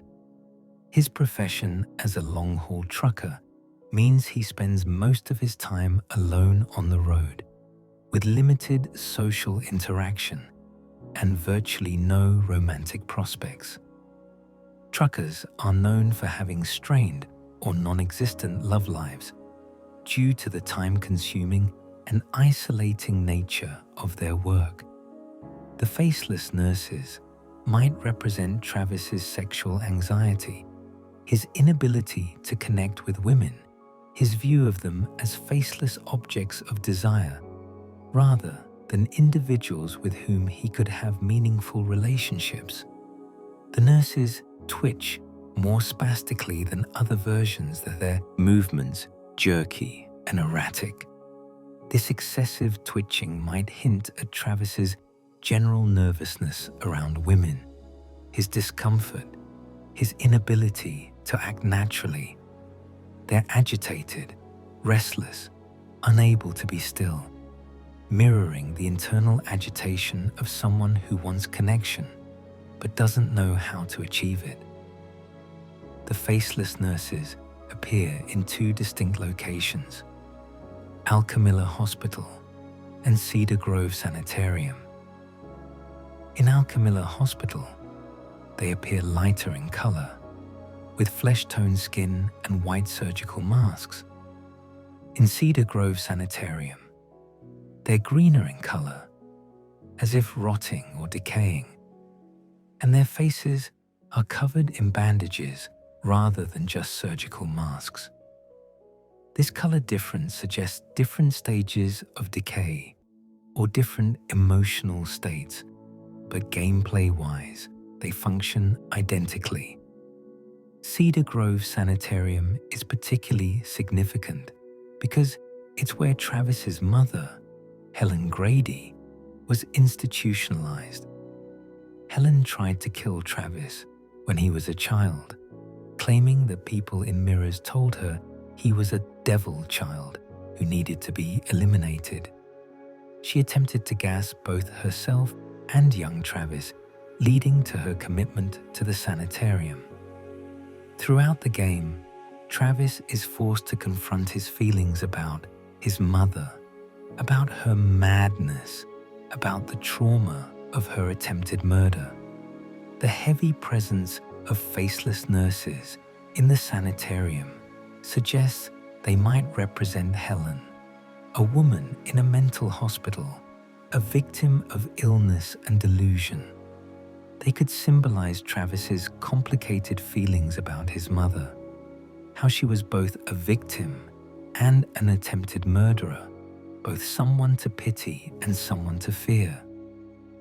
His profession as a long-haul trucker means he spends most of his time alone on the road, with limited social interaction and virtually no romantic prospects. Truckers are known for having strained or non-existent love lives due to the time-consuming and isolating nature of their work. The faceless nurses might represent Travis's sexual anxiety, his inability to connect with women, his view of them as faceless objects of desire, rather than individuals with whom he could have meaningful relationships. The nurses twitch more spastically than other versions, that their movements jerky and erratic. This excessive twitching might hint at Travis's general nervousness around women, his discomfort, his inability to act naturally. They're agitated, restless, unable to be still, mirroring the internal agitation of someone who wants connection but doesn't know how to achieve it. The faceless nurses appear in two distinct locations: Alchemilla Hospital and Cedar Grove Sanitarium. In Alchemilla Hospital, they appear lighter in color, with flesh-toned skin and white surgical masks. In Cedar Grove Sanitarium, they're greener in color, as if rotting or decaying, and their faces are covered in bandages rather than just surgical masks. This color difference suggests different stages of decay or different emotional states, but gameplay-wise, they function identically. Cedar Grove Sanitarium is particularly significant because it's where Travis's mother, Helen Grady, was institutionalized. Helen tried to kill Travis when he was a child, claiming that people in mirrors told her he was a devil child who needed to be eliminated. She attempted to gas both herself and young Travis, leading to her commitment to the sanitarium. Throughout the game, Travis is forced to confront his feelings about his mother, about her madness, about the trauma of her attempted murder. The heavy presence of faceless nurses in the sanitarium suggests they might represent Helen, a woman in a mental hospital, a victim of illness and delusion. They could symbolize Travis's complicated feelings about his mother, how she was both a victim and an attempted murderer, both someone to pity and someone to fear.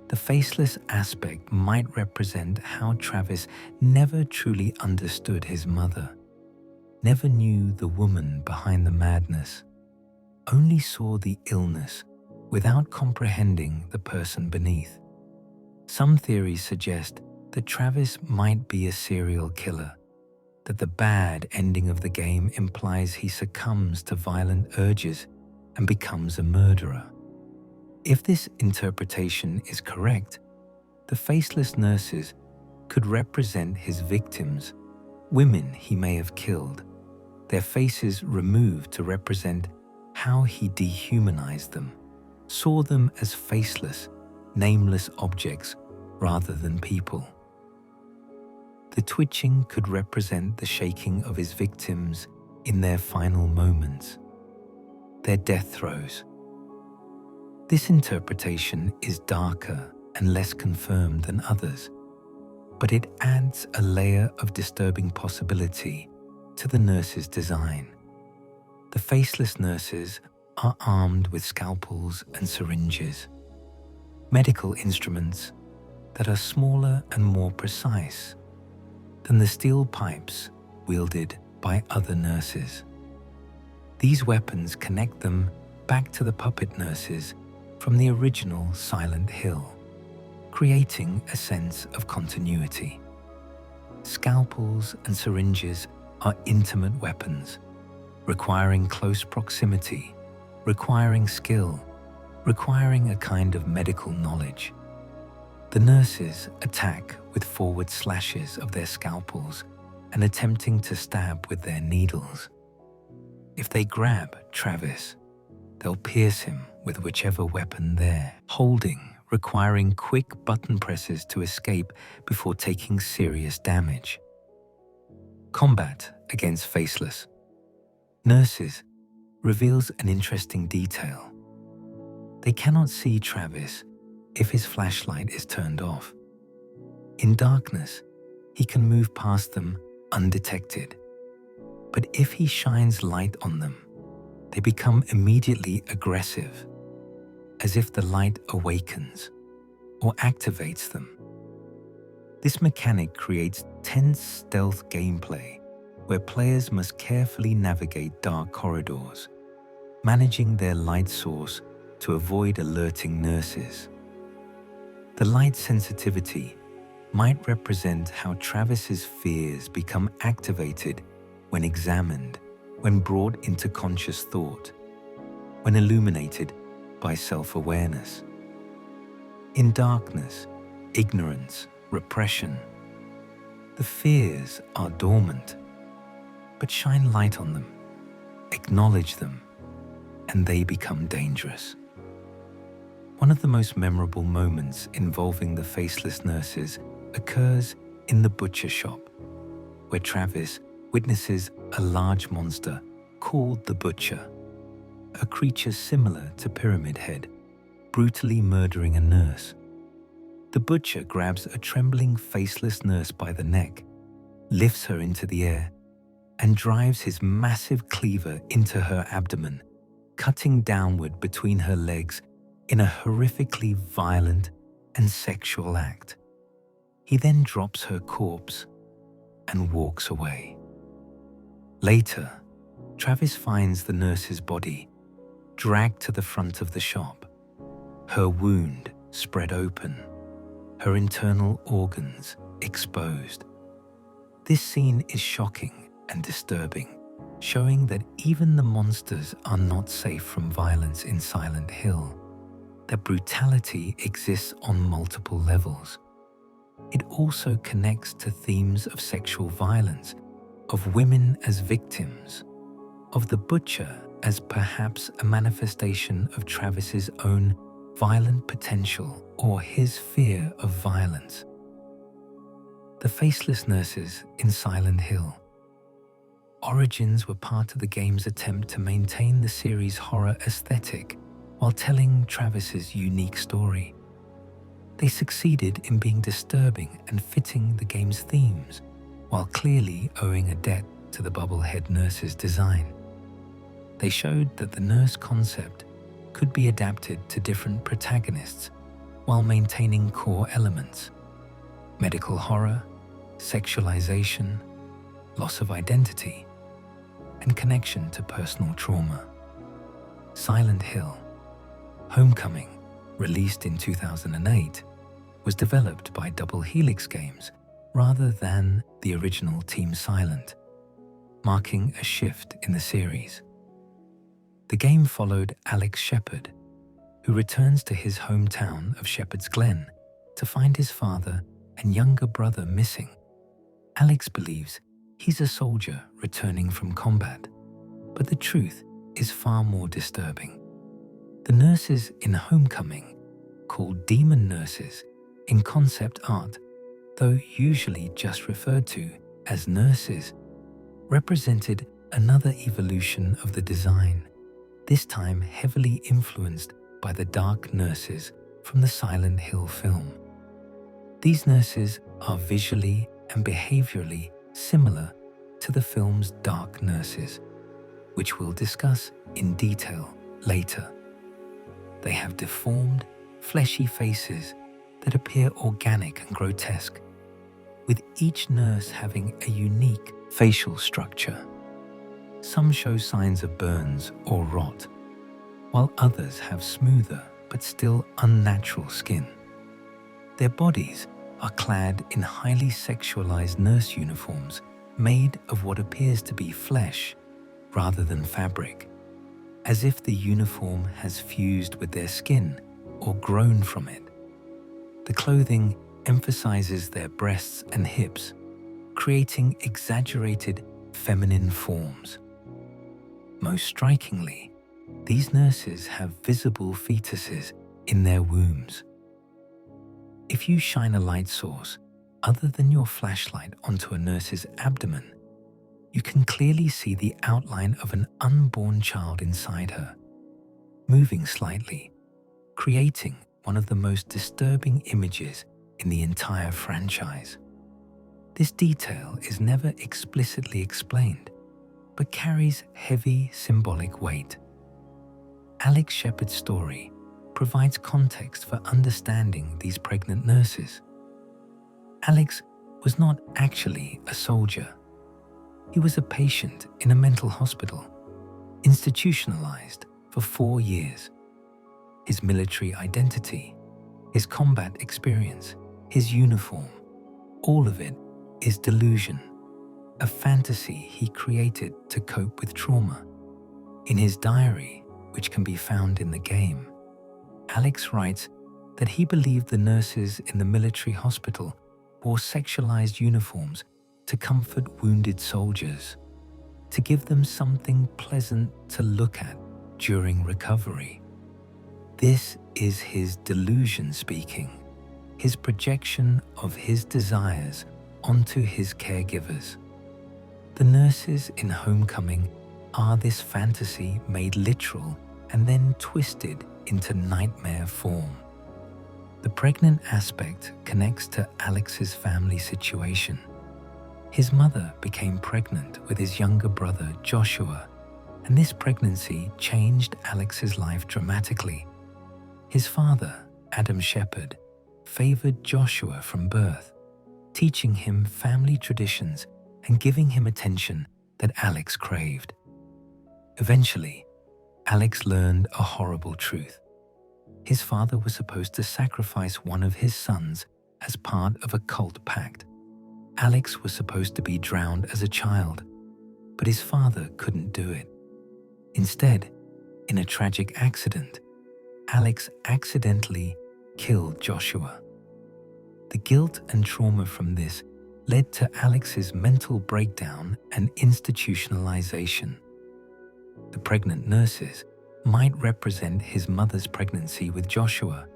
The faceless aspect might represent how Travis never truly understood his mother, never knew the woman behind the madness, only saw the illness without comprehending the person beneath. Some theories suggest that Travis might be a serial killer, that the bad ending of the game implies he succumbs to violent urges and becomes a murderer. If this interpretation is correct, The faceless nurses could represent his victims, women he may have killed, their faces removed to represent how he dehumanized them, saw them as faceless, nameless objects rather than people. The twitching could represent the shaking of his victims in their final moments, their death throes. This interpretation is darker and less confirmed than others, but it adds a layer of disturbing possibility to the nurse's design. The faceless nurses are armed with scalpels and syringes, medical instruments that are smaller and more precise than the steel pipes wielded by other nurses. These weapons connect them back to the puppet nurses from the original Silent Hill, creating a sense of continuity. Scalpels and syringes are intimate weapons, requiring close proximity, requiring skill, requiring a kind of medical knowledge. The nurses attack with forward slashes of their scalpels and attempting to stab with their needles. If they grab Travis, they'll pierce him with whichever weapon they're holding, requiring quick button presses to escape before taking serious damage. Combat against Faceless nurses reveals an interesting detail. They cannot see Travis if his flashlight is turned off. In darkness, he can move past them undetected. But if he shines light on them, they become immediately aggressive, as if the light awakens or activates them. This mechanic creates tense stealth gameplay where players must carefully navigate dark corridors, managing their light source to avoid alerting nurses. The light sensitivity might represent how Travis's fears become activated when examined, when brought into conscious thought, when illuminated by self-awareness. In darkness, ignorance, repression, the fears are dormant, but shine light on them, acknowledge them, and they become dangerous. One of the most memorable moments involving the faceless nurses occurs in the butcher shop, where Travis witnesses a large monster called the Butcher, a creature similar to Pyramid Head, brutally murdering a nurse. The Butcher grabs a trembling faceless nurse by the neck, lifts her into the air, and drives his massive cleaver into her abdomen, cutting downward between her legs in a horrifically violent and sexual act. He then drops her corpse and walks away. Later, Travis finds the nurse's body dragged to the front of the shop, her wound spread open, her internal organs exposed. This scene is shocking and disturbing, showing that even the monsters are not safe from violence in Silent Hill, that brutality exists on multiple levels. It also connects to themes of sexual violence, of women as victims, of the Butcher as perhaps a manifestation of Travis's own violent potential or his fear of violence. The faceless nurses in Silent Hill. Origins were part of the game's attempt to maintain the series' horror aesthetic while telling Travis's unique story. They succeeded in being disturbing and fitting the game's themes, while clearly owing a debt to the bubblehead nurse's design. They showed that the nurse concept could be adapted to different protagonists while maintaining core elements: medical horror, sexualization, loss of identity, and connection to personal trauma. Silent Hill: Homecoming, released in 2008, was developed by Double Helix Games rather than the original Team Silent, marking a shift in the series. The game followed Alex Shepard, who returns to his hometown of Shepherd's Glen to find his father and younger brother missing. Alex believes he's a soldier returning from combat, but the truth is far more disturbing. The nurses in Homecoming, called demon nurses in concept art, though usually just referred to as nurses, represented another evolution of the design, this time heavily influenced by the dark nurses from the Silent Hill film. These nurses are visually and behaviorally similar to the film's dark nurses, which we'll discuss in detail later. They have deformed, fleshy faces that appear organic and grotesque, with each nurse having a unique facial structure. Some show signs of burns or rot, while others have smoother but still unnatural skin. Their bodies are clad in highly sexualized nurse uniforms made of what appears to be flesh rather than fabric, as if the uniform has fused with their skin or grown from it. The clothing emphasizes their breasts and hips, creating exaggerated feminine forms. Most strikingly, these nurses have visible fetuses in their wombs. If you shine a light source other than your flashlight onto a nurse's abdomen, you can clearly see the outline of an unborn child inside her, moving slightly, creating one of the most disturbing images in the entire franchise. This detail is never explicitly explained, but carries heavy symbolic weight. Alex Shepard's story provides context for understanding these pregnant nurses. Alex was not actually a soldier. He was a patient in a mental hospital, institutionalized for 4 years. His military identity, his combat experience, his uniform, all of it is delusion, a fantasy he created to cope with trauma. In his diary, which can be found in the game, Alex writes that he believed the nurses in the military hospital wore sexualized uniforms to comfort wounded soldiers, to give them something pleasant to look at during recovery. This is his delusion speaking, his projection of his desires onto his caregivers. The nurses in Homecoming are this fantasy made literal and then twisted into nightmare form. The pregnant aspect connects to Alex's family situation. His mother became pregnant with his younger brother Joshua, and this pregnancy changed Alex's life dramatically. His father, Adam Shepard, favored Joshua from birth, teaching him family traditions and giving him attention that Alex craved. Eventually, Alex learned a horrible truth. His father was supposed to sacrifice one of his sons as part of a cult pact. Alex was supposed to be drowned as a child, but his father couldn't do it. Instead, in a tragic accident, Alex accidentally killed Joshua. The guilt and trauma from this led to Alex's mental breakdown and institutionalization. The pregnant nurses might represent his mother's pregnancy with Joshua,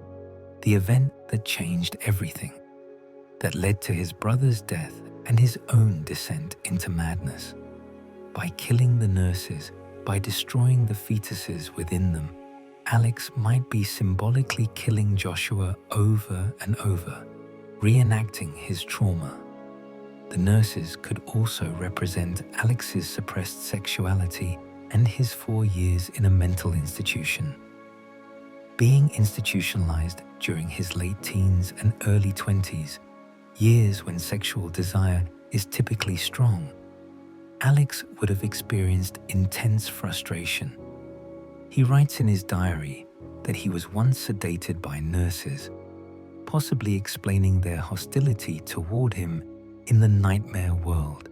the event that changed everything, that led to his brother's death and his own descent into madness. By killing the nurses, by destroying the fetuses within them, Alex might be symbolically killing Joshua over and over, reenacting his trauma. The nurses could also represent Alex's suppressed sexuality and his 4 years in a mental institution. Being institutionalized during his late teens and early 20s, years when sexual desire is typically strong, Alex would have experienced intense frustration. He writes in his diary that he was once sedated by nurses, possibly explaining their hostility toward him in the nightmare world.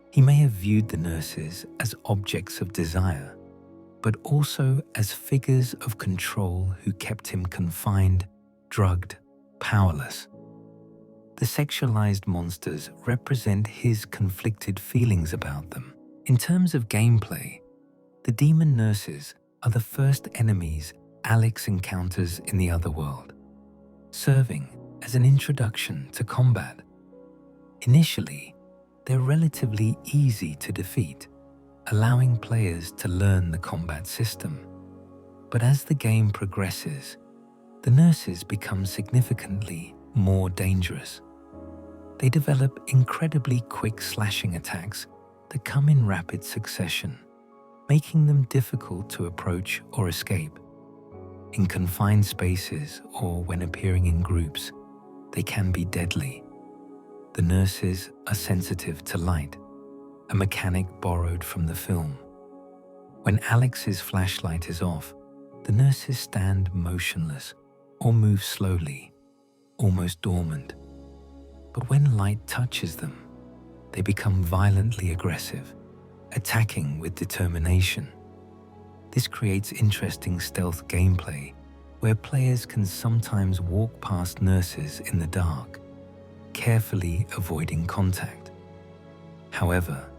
He may have viewed the nurses as objects of desire, but also as figures of control who kept him confined, drugged, powerless. The sexualized monsters represent his conflicted feelings about them. In terms of gameplay, the demon nurses are the first enemies Alex encounters in the otherworld, serving as an introduction to combat. Initially, they're relatively easy to defeat, allowing players to learn the combat system. But as the game progresses, the nurses become significantly more dangerous. They develop incredibly quick slashing attacks that come in rapid succession, making them difficult to approach or escape. In confined spaces or when appearing in groups, they can be deadly. The nurses are sensitive to light, a mechanic borrowed from the film. When Alex's flashlight is off, the nurses stand motionless or move slowly, almost dormant. But when light touches them, they become violently aggressive, attacking with determination. This creates interesting stealth gameplay where players can sometimes walk past nurses in the dark, carefully avoiding contact. However,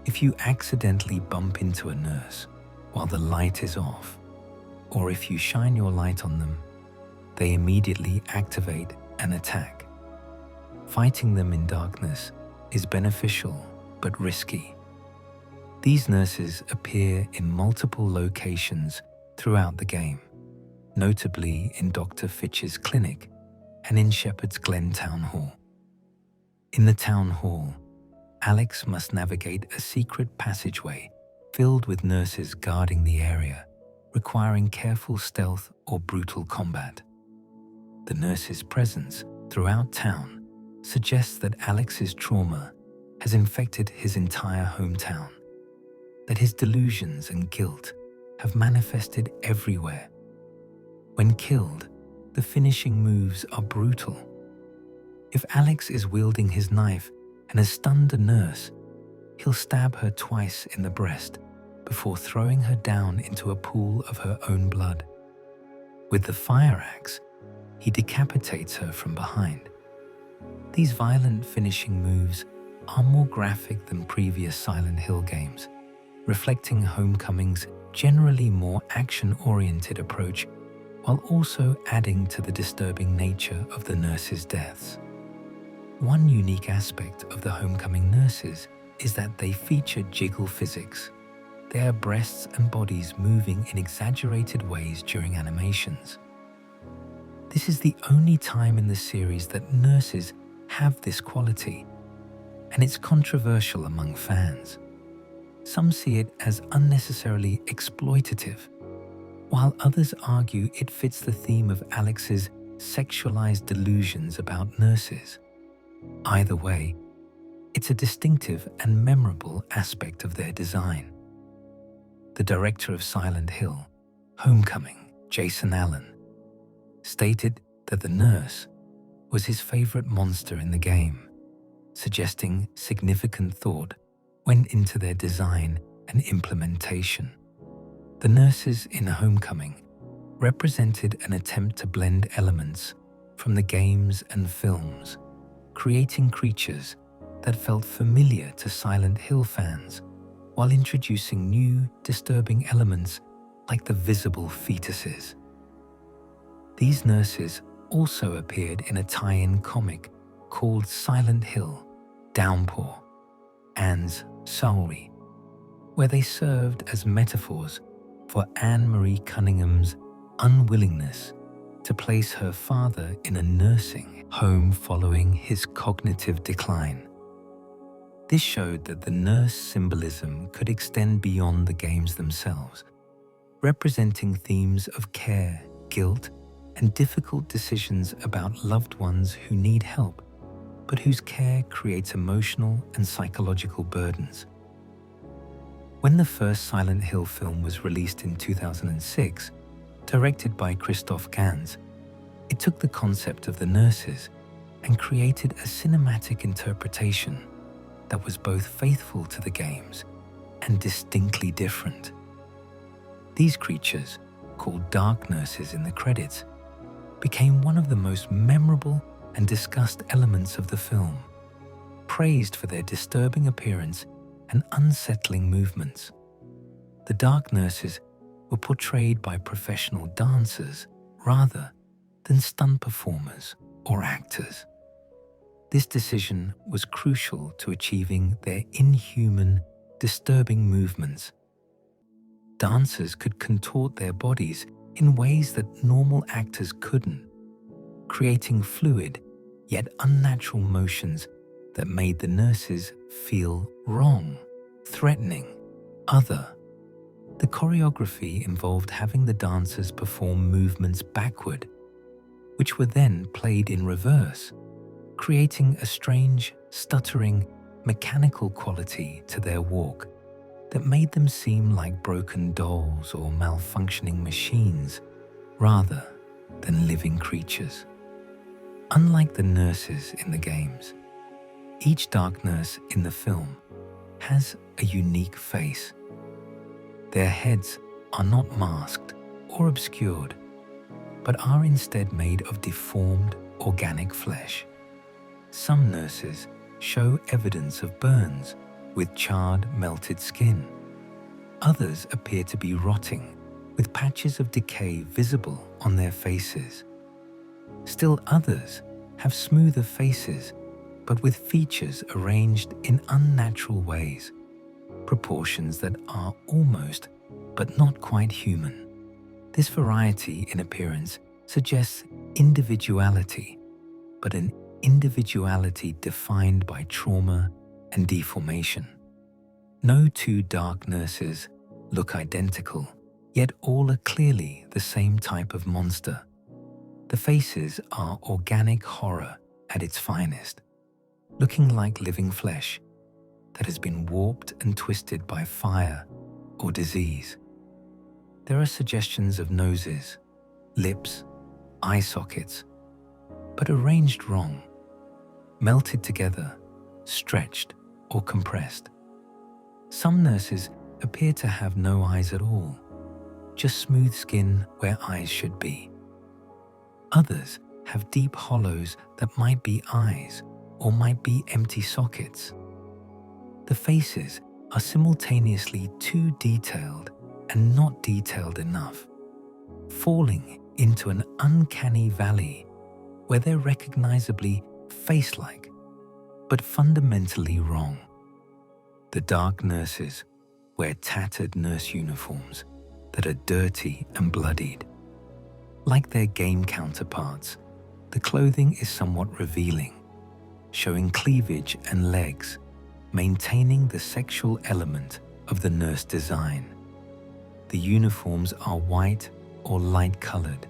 if you accidentally bump into a nurse while the light is off, or if you shine your light on them, they immediately activate and attack. Fighting them in darkness is beneficial but risky. These nurses appear in multiple locations throughout the game, notably in Dr. Fitch's clinic and in Shepherd's Glen Town Hall. In the town hall, Alex must navigate a secret passageway filled with nurses guarding the area, requiring careful stealth or brutal combat. The nurses' presence throughout town suggests that Alex's trauma has infected his entire hometown, that his delusions and guilt have manifested everywhere. When killed, the finishing moves are brutal. If Alex is wielding his knife and has stunned a nurse, he'll stab her twice in the breast before throwing her down into a pool of her own blood. With the fire axe, he decapitates her from behind. These violent finishing moves are more graphic than previous Silent Hill games, reflecting Homecoming's generally more action-oriented approach while also adding to the disturbing nature of the nurses' deaths. One unique aspect of the Homecoming nurses is that they feature jiggle physics, their breasts and bodies moving in exaggerated ways during animations. This is the only time in the series that nurses have this quality, and it's controversial among fans. Some see it as unnecessarily exploitative, while others argue it fits the theme of Alex's sexualized delusions about nurses. Either way, it's a distinctive and memorable aspect of their design. The director of Silent Hill, Homecoming, Jason Allen, stated that the nurse was his favorite monster in the game, suggesting significant thought went into their design and implementation. The nurses in Homecoming represented an attempt to blend elements from the games and films, creating creatures that felt familiar to Silent Hill fans while introducing new, disturbing elements like the visible fetuses. These nurses also appeared in a tie-in comic called Silent Hill, Downpour, Anne's Salary, where they served as metaphors for Anne Marie Cunningham's unwillingness to place her father in a nursing home following his cognitive decline. This showed that the nurse symbolism could extend beyond the games themselves, representing themes of care, guilt, and difficult decisions about loved ones who need help, but whose care creates emotional and psychological burdens. When the first Silent Hill film was released in 2006, directed by Christoph Gans, it took the concept of the nurses and created a cinematic interpretation that was both faithful to the games and distinctly different. These creatures, called dark nurses in the credits, became one of the most memorable and discussed elements of the film, praised for their disturbing appearance and unsettling movements. The dark nurses were portrayed by professional dancers rather than stunt performers or actors. This decision was crucial to achieving their inhuman, disturbing movements. Dancers could contort their bodies in ways that normal actors couldn't, creating fluid yet unnatural motions that made the nurses feel wrong, threatening, other. The choreography involved having the dancers perform movements backward, which were then played in reverse, creating a strange, stuttering, mechanical quality to their walk that made them seem like broken dolls or malfunctioning machines rather than living creatures. Unlike the nurses in the games, each dark nurse in the film has a unique face. Their heads are not masked or obscured, but are instead made of deformed organic flesh. Some nurses show evidence of burns with charred, melted skin. Others appear to be rotting, with patches of decay visible on their faces. Still others have smoother faces, but with features arranged in unnatural ways, proportions that are almost, but not quite human. This variety in appearance suggests individuality, but an individuality defined by trauma and deformation. No two dark nurses look identical, yet all are clearly the same type of monster. The faces are organic horror at its finest, looking like living flesh that has been warped and twisted by fire or disease. There are suggestions of noses, lips, eye sockets, but arranged wrong, melted together, stretched, or compressed. Some nurses appear to have no eyes at all, just smooth skin where eyes should be. Others have deep hollows that might be eyes or might be empty sockets. The faces are simultaneously too detailed and not detailed enough, falling into an uncanny valley where they're recognizably face-like, but fundamentally wrong. The dark nurses wear tattered nurse uniforms that are dirty and bloodied. Like their game counterparts, the clothing is somewhat revealing, showing cleavage and legs, maintaining the sexual element of the nurse design. The uniforms are white or light-colored,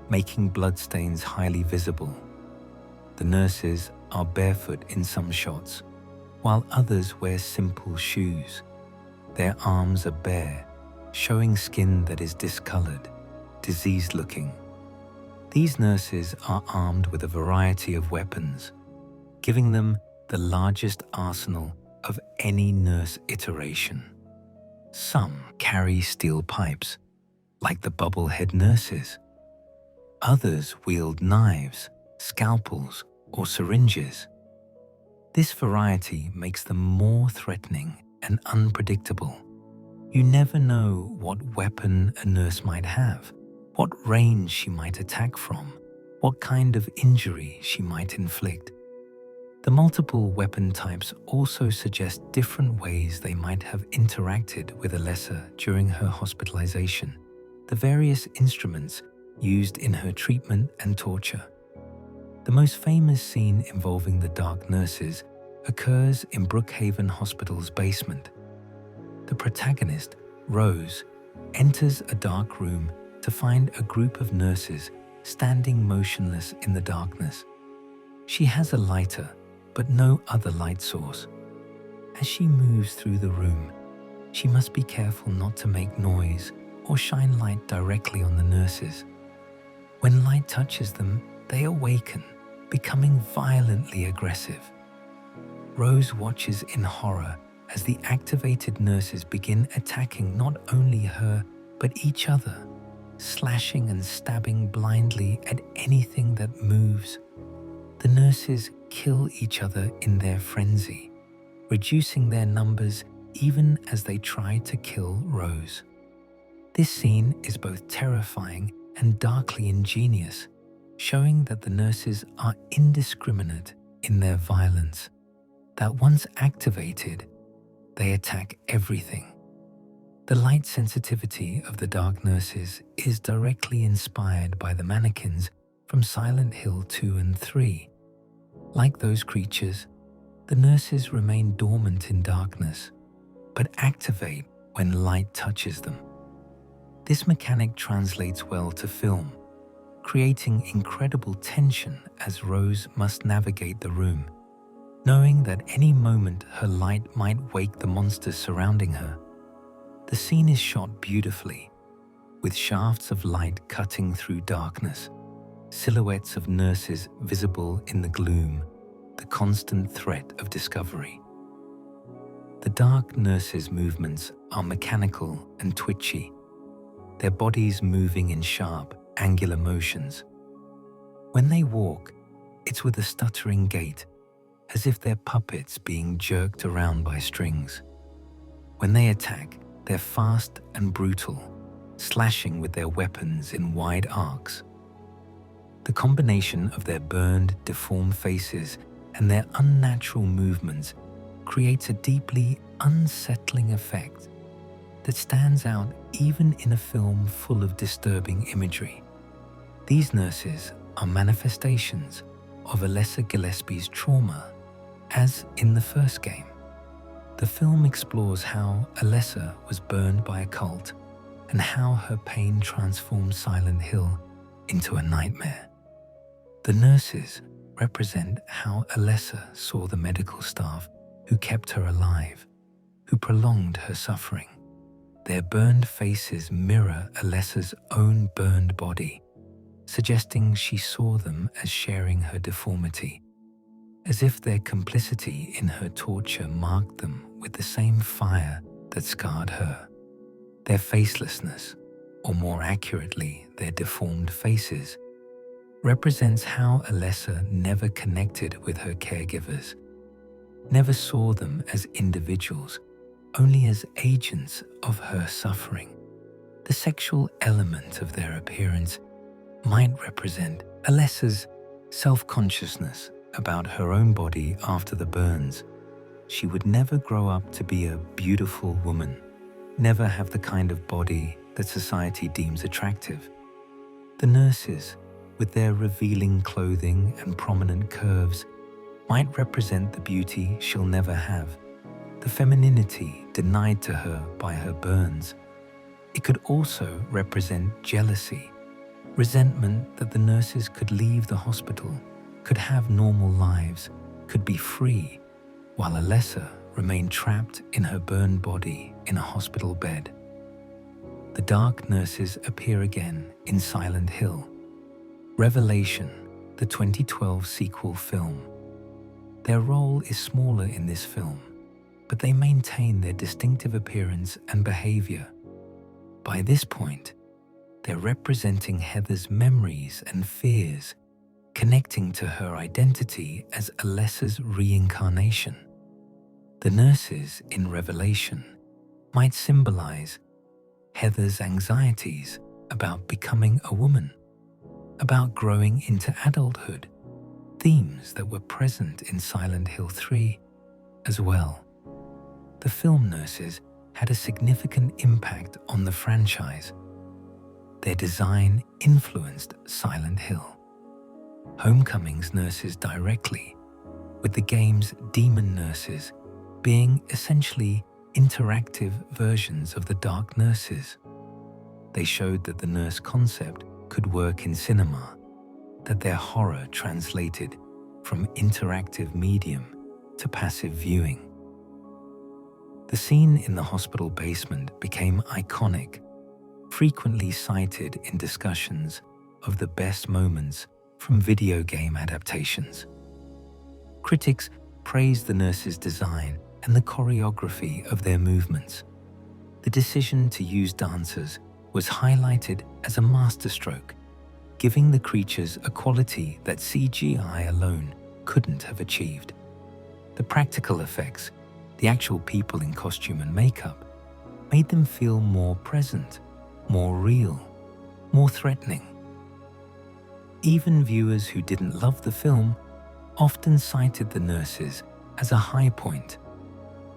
making bloodstains highly visible. The nurses are barefoot in some shots, while others wear simple shoes. Their arms are bare, showing skin that is discolored, diseased-looking. These nurses are armed with a variety of weapons, giving them the largest arsenal of any nurse iteration. Some carry steel pipes, like the bubblehead nurses. Others wield knives, scalpels, or syringes. This variety makes them more threatening and unpredictable. You never know what weapon a nurse might have, what range she might attack from, what kind of injury she might inflict. The multiple weapon types also suggest different ways they might have interacted with Alessa during her hospitalization, the various instruments used in her treatment and torture. The most famous scene involving the dark nurses occurs in Brookhaven Hospital's basement. The protagonist, Rose, enters a dark room to find a group of nurses standing motionless in the darkness. She has a lighter, but no other light source. As she moves through the room, she must be careful not to make noise or shine light directly on the nurses. When light touches them, they awaken, becoming violently aggressive. Rose watches in horror as the activated nurses begin attacking not only her, but each other. slashing and stabbing blindly at anything that moves. The nurses kill each other in their frenzy, reducing their numbers even as they try to kill Rose. This scene is both terrifying and darkly ingenious, showing that the nurses are indiscriminate in their violence, that once activated, they attack everything. The light sensitivity of the dark nurses is directly inspired by the mannequins from Silent Hill 2 and 3. Like those creatures, the nurses remain dormant in darkness, but activate when light touches them. This mechanic translates well to film, creating incredible tension as Rose must navigate the room, knowing that any moment her light might wake the monsters surrounding her. The scene is shot beautifully, with shafts of light cutting through darkness, silhouettes of nurses visible in the gloom, the constant threat of discovery. The dark nurses' movements are mechanical and twitchy, their bodies moving in sharp, angular motions. When they walk, it's with a stuttering gait, as if they're puppets being jerked around by strings. When they attack, they're fast and brutal, slashing with their weapons in wide arcs. The combination of their burned, deformed faces and their unnatural movements creates a deeply unsettling effect that stands out even in a film full of disturbing imagery. These nurses are manifestations of Alessa Gillespie's trauma, as in the first game. The film explores how Alessa was burned by a cult and how her pain transformed Silent Hill into a nightmare. The nurses represent how Alessa saw the medical staff who kept her alive, who prolonged her suffering. Their burned faces mirror Alessa's own burned body, suggesting she saw them as sharing her deformity, as if their complicity in her torture marked them with the same fire that scarred her. Their facelessness, or more accurately, their deformed faces, represents how Alessa never connected with her caregivers, never saw them as individuals, only as agents of her suffering. The sexual element of their appearance might represent Alessa's self-consciousness about her own body after the burns. She would never grow up to be a beautiful woman, never have the kind of body that society deems attractive. The nurses, with their revealing clothing and prominent curves, might represent the beauty she'll never have, the femininity denied to her by her burns. It could also represent jealousy, resentment that the nurses could leave the hospital, could have normal lives, could be free, while Alessa remained trapped in her burned body in a hospital bed. The dark nurses appear again in Silent Hill. Revelation, the 2012 sequel film. Their role is smaller in this film, but they maintain their distinctive appearance and behavior. By this point, they're representing Heather's memories and fears, connecting to her identity as Alessa's reincarnation. The nurses in Revelation might symbolize Heather's anxieties about becoming a woman, about growing into adulthood, themes that were present in Silent Hill 3 as well. The film nurses had a significant impact on the franchise. Their design influenced Silent Hill. Homecoming's nurses directly, with the game's demon nurses being essentially interactive versions of the dark nurses. They showed that the nurse concept could work in cinema, that their horror translated from interactive medium to passive viewing. The scene in the hospital basement became iconic, frequently cited in discussions of the best moments from video game adaptations. Critics praised the nurses' design and the choreography of their movements. The decision to use dancers was highlighted as a masterstroke, giving the creatures a quality that CGI alone couldn't have achieved. The practical effects, the actual people in costume and makeup, made them feel more present, more real, more threatening. Even viewers who didn't love the film often cited the nurses as a high point,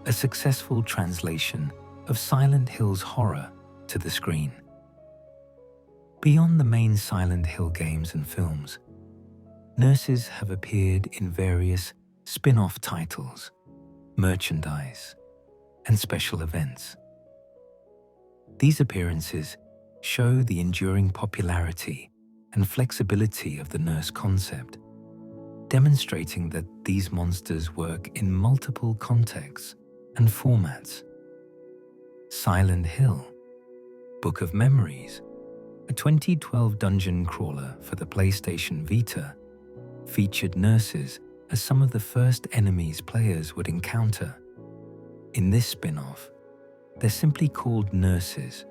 a successful translation of Silent Hill's horror to the screen. Beyond the main Silent Hill games and films, nurses have appeared in various spin-off titles, merchandise, and special events. These appearances show the enduring popularity and flexibility of the nurse concept, demonstrating that these monsters work in multiple contexts and formats. Silent Hill, Book of Memories, a 2012 dungeon crawler for the PlayStation Vita, featured nurses as some of the first enemies players would encounter. In this spin-off, they're simply called nurses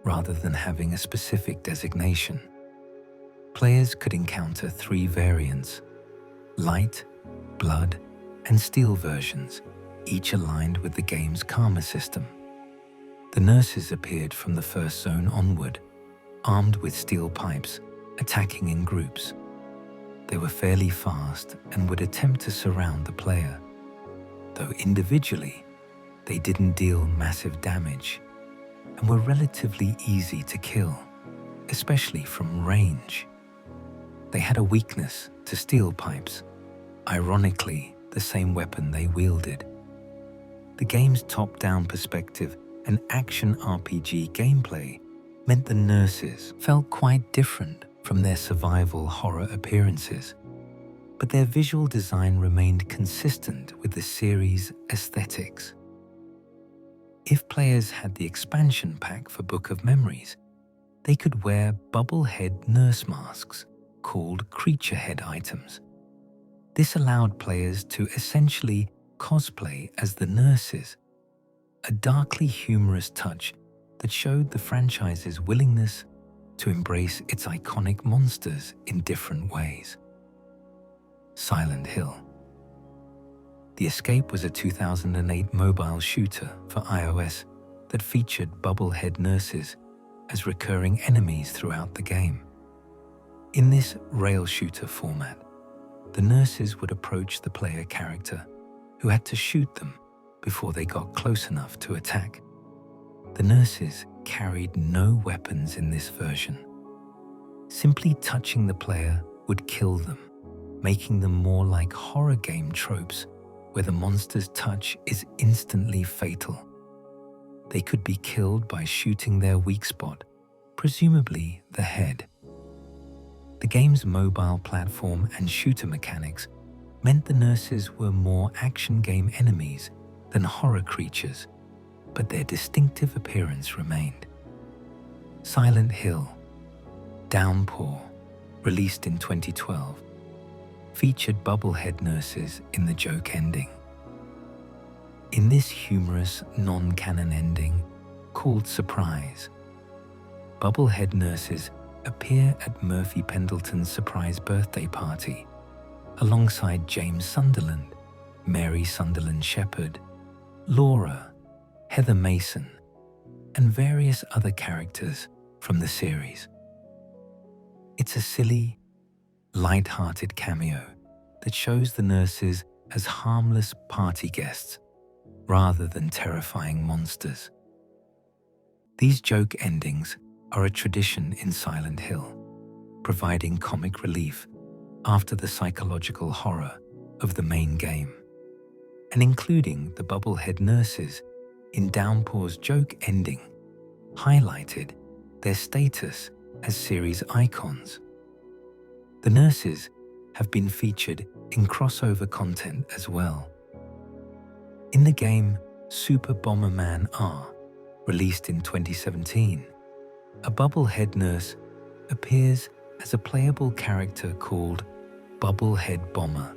rather than having a specific designation. Players could encounter 3 variants: light, blood, and steel versions, each aligned with the game's karma system. The nurses appeared from the first zone onward, armed with steel pipes, attacking in groups. They were fairly fast and would attempt to surround the player, though individually, they didn't deal massive damage and were relatively easy to kill, especially from range. They had a weakness to steel pipes, ironically the same weapon they wielded. The game's top-down perspective and action RPG gameplay meant the nurses felt quite different from their survival horror appearances, but their visual design remained consistent with the series' aesthetics. If players had the expansion pack for Book of Memories, they could wear bubble-head nurse masks called creature head items. This allowed players to essentially cosplay as the nurses, a darkly humorous touch that showed the franchise's willingness to embrace its iconic monsters in different ways. Silent Hill. The Escape was a 2008 mobile shooter for iOS that featured bubblehead nurses as recurring enemies throughout the game. In this rail shooter format, the nurses would approach the player character, who had to shoot them before they got close enough to attack. The nurses carried no weapons in this version. Simply touching the player would kill them, making them more like horror game tropes where the monster's touch is instantly fatal. They could be killed by shooting their weak spot, presumably the head. The game's mobile platform and shooter mechanics meant the nurses were more action game enemies than horror creatures, but their distinctive appearance remained. Silent Hill, Downpour, released in 2012, featured bubblehead nurses in the joke ending. In this humorous, non-canon ending, called Surprise, bubblehead nurses appear at Murphy Pendleton's surprise birthday party, alongside James Sunderland, Mary Sunderland Shepherd, Laura, Heather Mason, and various other characters from the series. It's a silly, light-hearted cameo that shows the nurses as harmless party guests rather than terrifying monsters. These joke endings are a tradition in Silent Hill, providing comic relief after the psychological horror of the main game, and including the bubblehead nurses in Downpour's joke ending highlighted their status as series icons. The nurses have been featured in crossover content as well. In the game Super Bomberman R, released in 2017, a bubblehead nurse appears as a playable character called Bubblehead Bomber.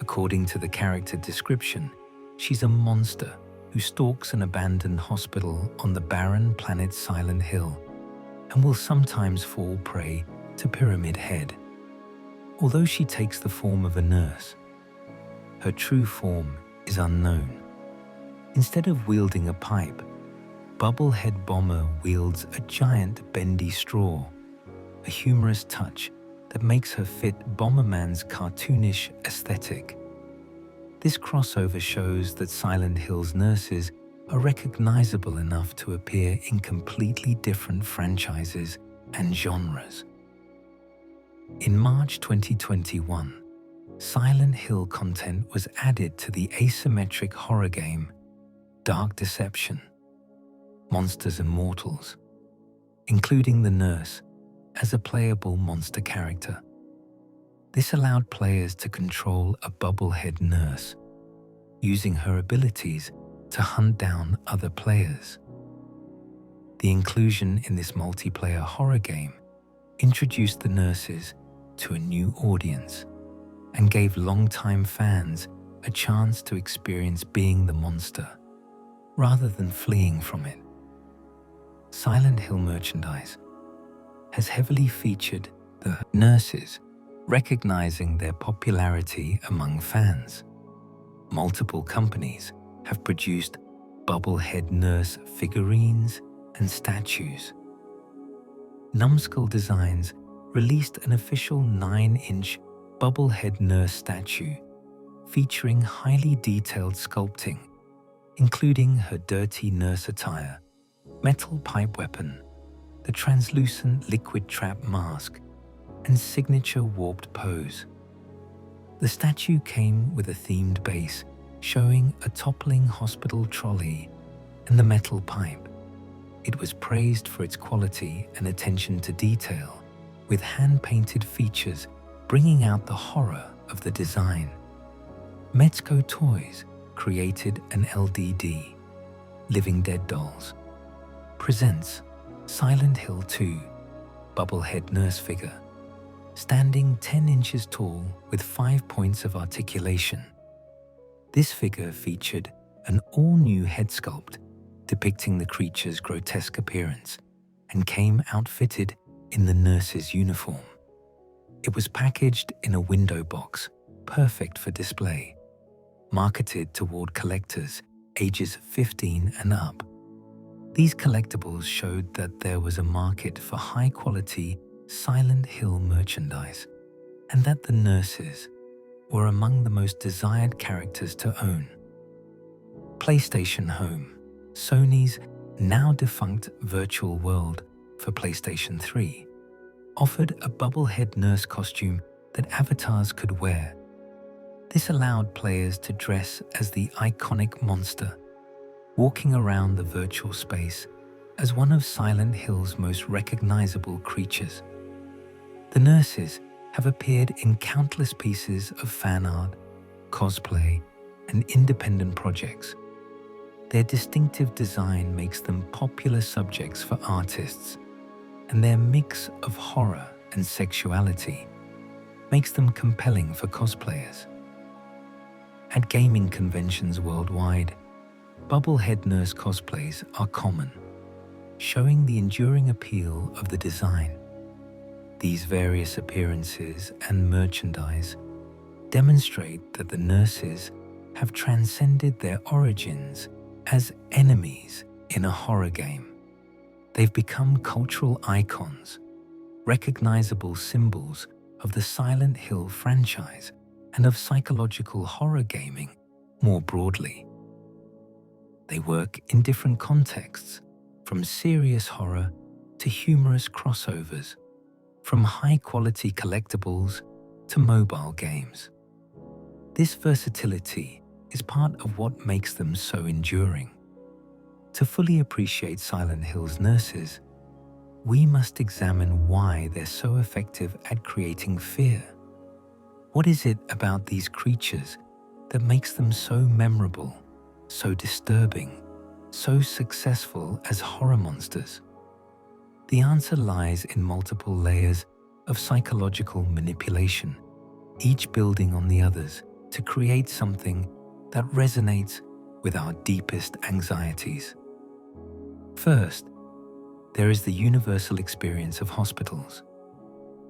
According to the character description, she's a monster who stalks an abandoned hospital on the barren planet Silent Hill and will sometimes fall prey to Pyramid Head. Although she takes the form of a nurse, her true form is unknown. Instead of wielding a pipe, Bubblehead Bomber wields a giant bendy straw, a humorous touch that makes her fit Bomberman's cartoonish aesthetic. This crossover shows that Silent Hill's nurses are recognizable enough to appear in completely different franchises and genres. In March 2021, Silent Hill content was added to the asymmetric horror game Dark Deception, Monsters and Mortals, including the nurse as a playable monster character. This allowed players to control a Bubblehead nurse, using her abilities to hunt down other players. The inclusion in this multiplayer horror game introduced the nurses to a new audience and gave longtime fans a chance to experience being the monster rather than fleeing from it. Silent Hill merchandise has heavily featured the nurses, recognizing their popularity among fans. Multiple companies have produced Bubblehead nurse figurines and statues. Numbskull Designs released an official 9-inch Bubblehead nurse statue featuring highly detailed sculpting, including her dirty nurse attire, metal pipe weapon, the translucent liquid trap mask, and signature warped pose. The statue came with a themed base showing a toppling hospital trolley and the metal pipe. It was praised for its quality and attention to detail, with hand-painted features bringing out the horror of the design. Metzco Toys created an LDD, Living Dead Dolls, presents Silent Hill 2 Bubblehead nurse figure, standing 10 inches tall with 5 points of articulation. This figure featured an all-new head sculpt depicting the creature's grotesque appearance and came outfitted in the nurse's uniform. It was packaged in a window box, perfect for display, marketed toward collectors ages 15 and up. These collectibles showed that there was a market for high-quality Silent Hill merchandise, and that the nurses were among the most desired characters to own. PlayStation Home, Sony's now-defunct virtual world for PlayStation 3, offered a Bubblehead nurse costume that avatars could wear. This allowed players to dress as the iconic monster, walking around the virtual space as one of Silent Hill's most recognizable creatures. The nurses have appeared in countless pieces of fan art, cosplay, and independent projects. Their distinctive design makes them popular subjects for artists, and their mix of horror and sexuality makes them compelling for cosplayers. At gaming conventions worldwide, Bubblehead nurse cosplays are common, showing the enduring appeal of the design. These various appearances and merchandise demonstrate that the nurses have transcended their origins as enemies in a horror game. They've become cultural icons, recognizable symbols of the Silent Hill franchise and of psychological horror gaming more broadly. They work in different contexts, from serious horror to humorous crossovers, from high-quality collectibles to mobile games. This versatility is part of what makes them so enduring. To fully appreciate Silent Hill's nurses, we must examine why they're so effective at creating fear. What is it about these creatures that makes them so memorable, so disturbing, so successful as horror monsters? The answer lies in multiple layers of psychological manipulation, each building on the others to create something that resonates with our deepest anxieties. First, there is the universal experience of hospitals.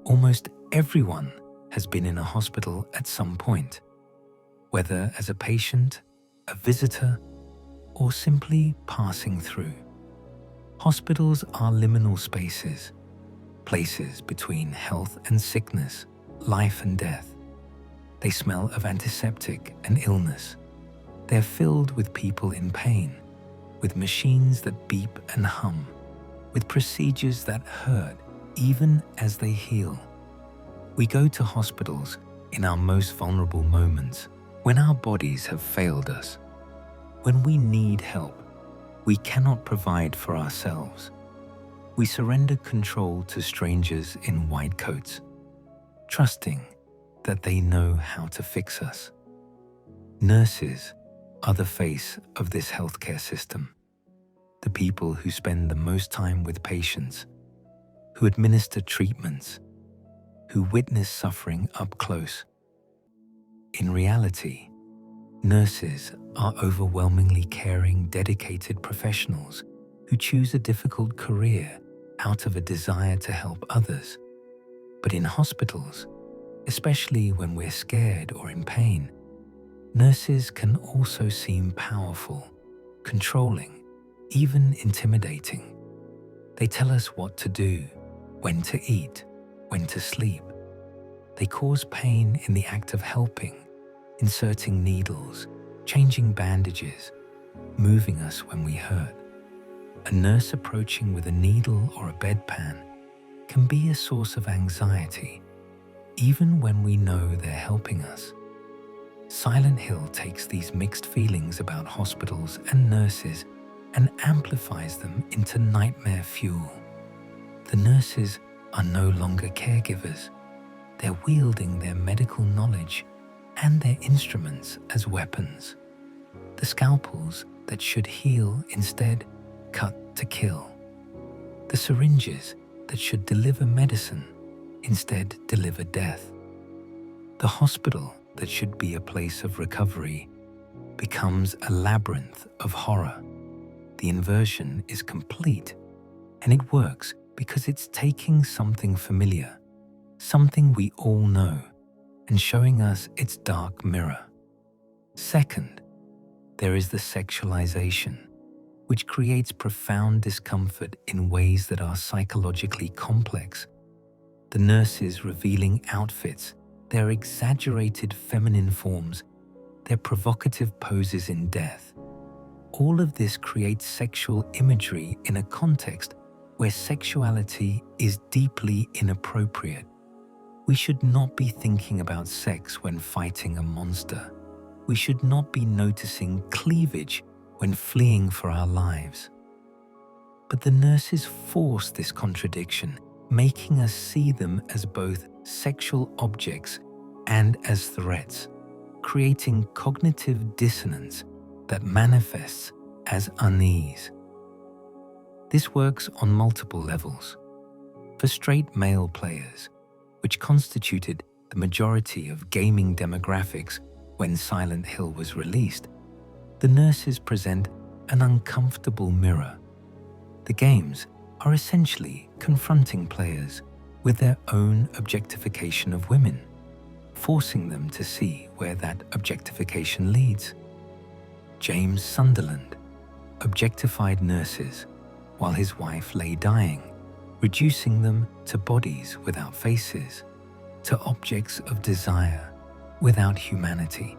Almost everyone has been in a hospital at some point, whether as a patient, a visitor, or simply passing through. Hospitals are liminal spaces, places between health and sickness, life and death. They smell of antiseptic and illness. They're filled with people in pain, with machines that beep and hum, with procedures that hurt even as they heal. We go to hospitals in our most vulnerable moments, when our bodies have failed us, when we need help we cannot provide for ourselves. We surrender control to strangers in white coats, trusting that they know how to fix us. Nurses are the face of this healthcare system, the people who spend the most time with patients, who administer treatments, who witness suffering up close. In reality, nurses are overwhelmingly caring, dedicated professionals who choose a difficult career out of a desire to help others. But in hospitals, especially when we're scared or in pain, nurses can also seem powerful, controlling, even intimidating. They tell us what to do, when to eat, when to sleep. They cause pain in the act of helping, inserting needles, changing bandages, moving us when we hurt. A nurse approaching with a needle or a bedpan can be a source of anxiety, even when we know they're helping us. Silent Hill takes these mixed feelings about hospitals and nurses and amplifies them into nightmare fuel. The nurses are no longer caregivers. They're wielding their medical knowledge and their instruments as weapons. The scalpels that should heal instead cut to kill. The syringes that should deliver medicine instead deliver death. The hospital that should be a place of recovery becomes a labyrinth of horror. The inversion is complete, and it works because it's taking something familiar, something we all know, and showing us its dark mirror. Second, there is the sexualization, which creates profound discomfort in ways that are psychologically complex. The nurses revealing outfits, their exaggerated feminine forms, their provocative poses in death. All of this creates sexual imagery in a context where sexuality is deeply inappropriate. We should not be thinking about sex when fighting a monster. We should not be noticing cleavage when fleeing for our lives. But the nurses force this contradiction, making us see them as both sexual objects and as threats, creating cognitive dissonance that manifests as unease. This works on multiple levels. For straight male players, which constituted the majority of gaming demographics when Silent Hill was released, the nurses present an uncomfortable mirror. The games are essentially confronting players with their own objectification of women, forcing them to see where that objectification leads. James Sunderland objectified nurses while his wife lay dying, reducing them to bodies without faces, to objects of desire without humanity.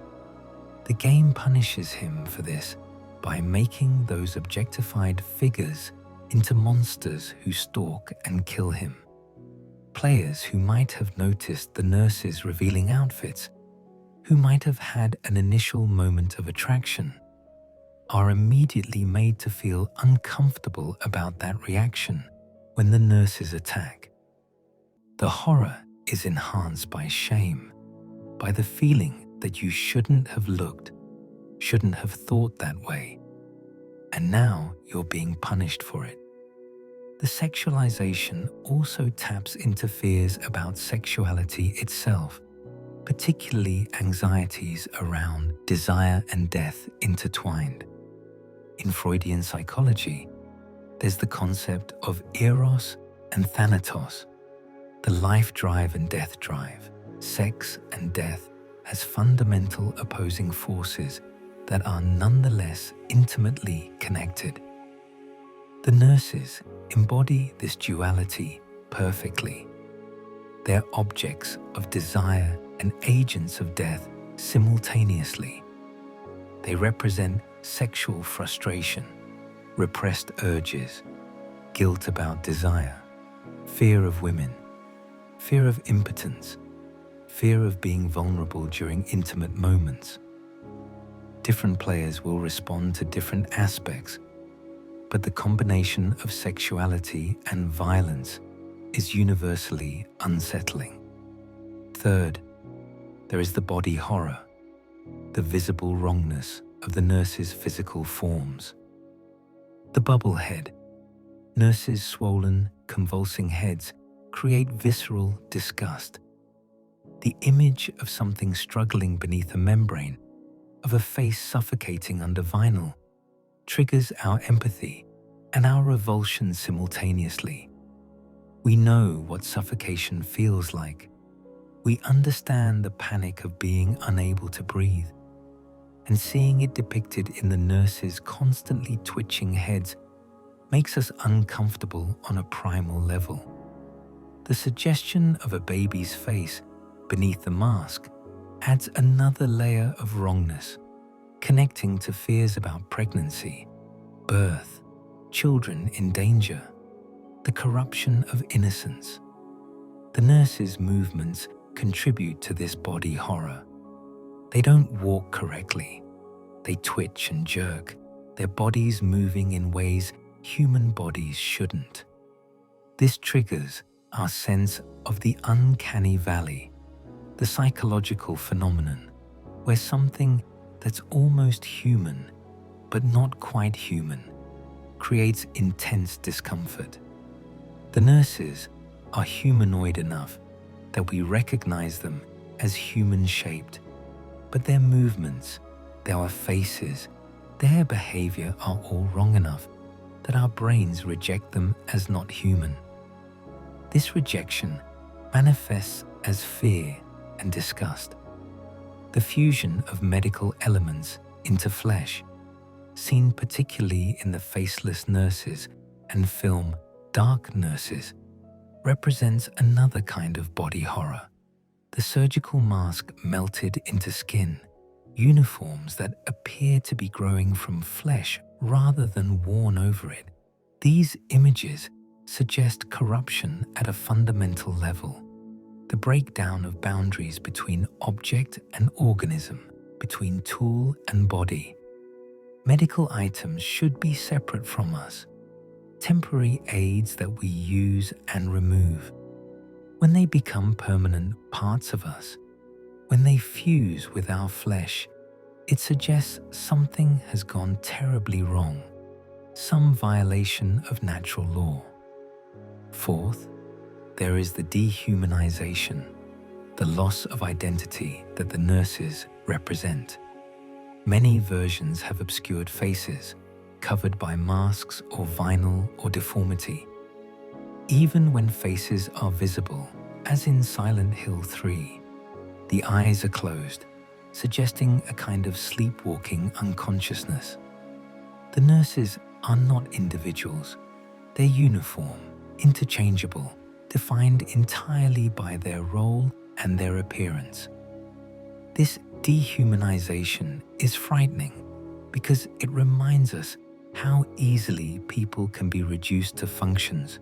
The game punishes him for this by making those objectified figures into monsters who stalk and kill him. Players who might have noticed the nurses revealing outfits, who might have had an initial moment of attraction, are immediately made to feel uncomfortable about that reaction when the nurses attack. The horror is enhanced by shame, by the feeling that you shouldn't have looked, shouldn't have thought that way, and now you're being punished for it. The sexualization also taps into fears about sexuality itself, particularly anxieties around desire and death intertwined. In Freudian psychology, there's the concept of eros and thanatos, the life drive and death drive, sex and death as fundamental opposing forces that are nonetheless intimately connected. The nurses embody this duality perfectly. They're objects of desire and agents of death simultaneously. They represent sexual frustration, repressed urges, guilt about desire, fear of women, fear of impotence, fear of being vulnerable during intimate moments. Different players will respond to different aspects, but the combination of sexuality and violence is universally unsettling. Third, there is the body horror, the visible wrongness of the nurse's physical forms. The bubble head, nurses' swollen, convulsing heads create visceral disgust. The image of something struggling beneath a membrane, of a face suffocating under vinyl, triggers our empathy and our revulsion simultaneously. We know what suffocation feels like. We understand the panic of being unable to breathe. And seeing it depicted in the nurses' constantly twitching heads makes us uncomfortable on a primal level. The suggestion of a baby's face beneath the mask adds another layer of wrongness, connecting to fears about pregnancy, birth, children in danger, the corruption of innocence. The nurses' movements contribute to this body horror. They don't walk correctly. They twitch and jerk, their bodies moving in ways human bodies shouldn't. This triggers our sense of the uncanny valley, the psychological phenomenon where something that's almost human, but not quite human, creates intense discomfort. The nurses are humanoid enough that we recognize them as human-shaped, but their movements, their faces, their behavior are all wrong enough that our brains reject them as not human. This rejection manifests as fear and disgust. The fusion of medical elements into flesh, seen particularly in the Faceless nurses and film Dark Nurses, represents another kind of body horror. The surgical mask melted into skin, uniforms that appear to be growing from flesh rather than worn over it. These images suggest corruption at a fundamental level, the breakdown of boundaries between object and organism, between tool and body. Medical items should be separate from us, temporary aids that we use and remove. When they become permanent parts of us, when they fuse with our flesh, it suggests something has gone terribly wrong, some violation of natural law. Fourth, there is the dehumanization, the loss of identity that the nurses represent. Many versions have obscured faces, covered by masks or vinyl or deformity. Even when faces are visible, as in Silent Hill 3, the eyes are closed, suggesting a kind of sleepwalking unconsciousness. The nurses are not individuals. They're uniform, interchangeable, defined entirely by their role and their appearance. This dehumanization is frightening because it reminds us how easily people can be reduced to functions,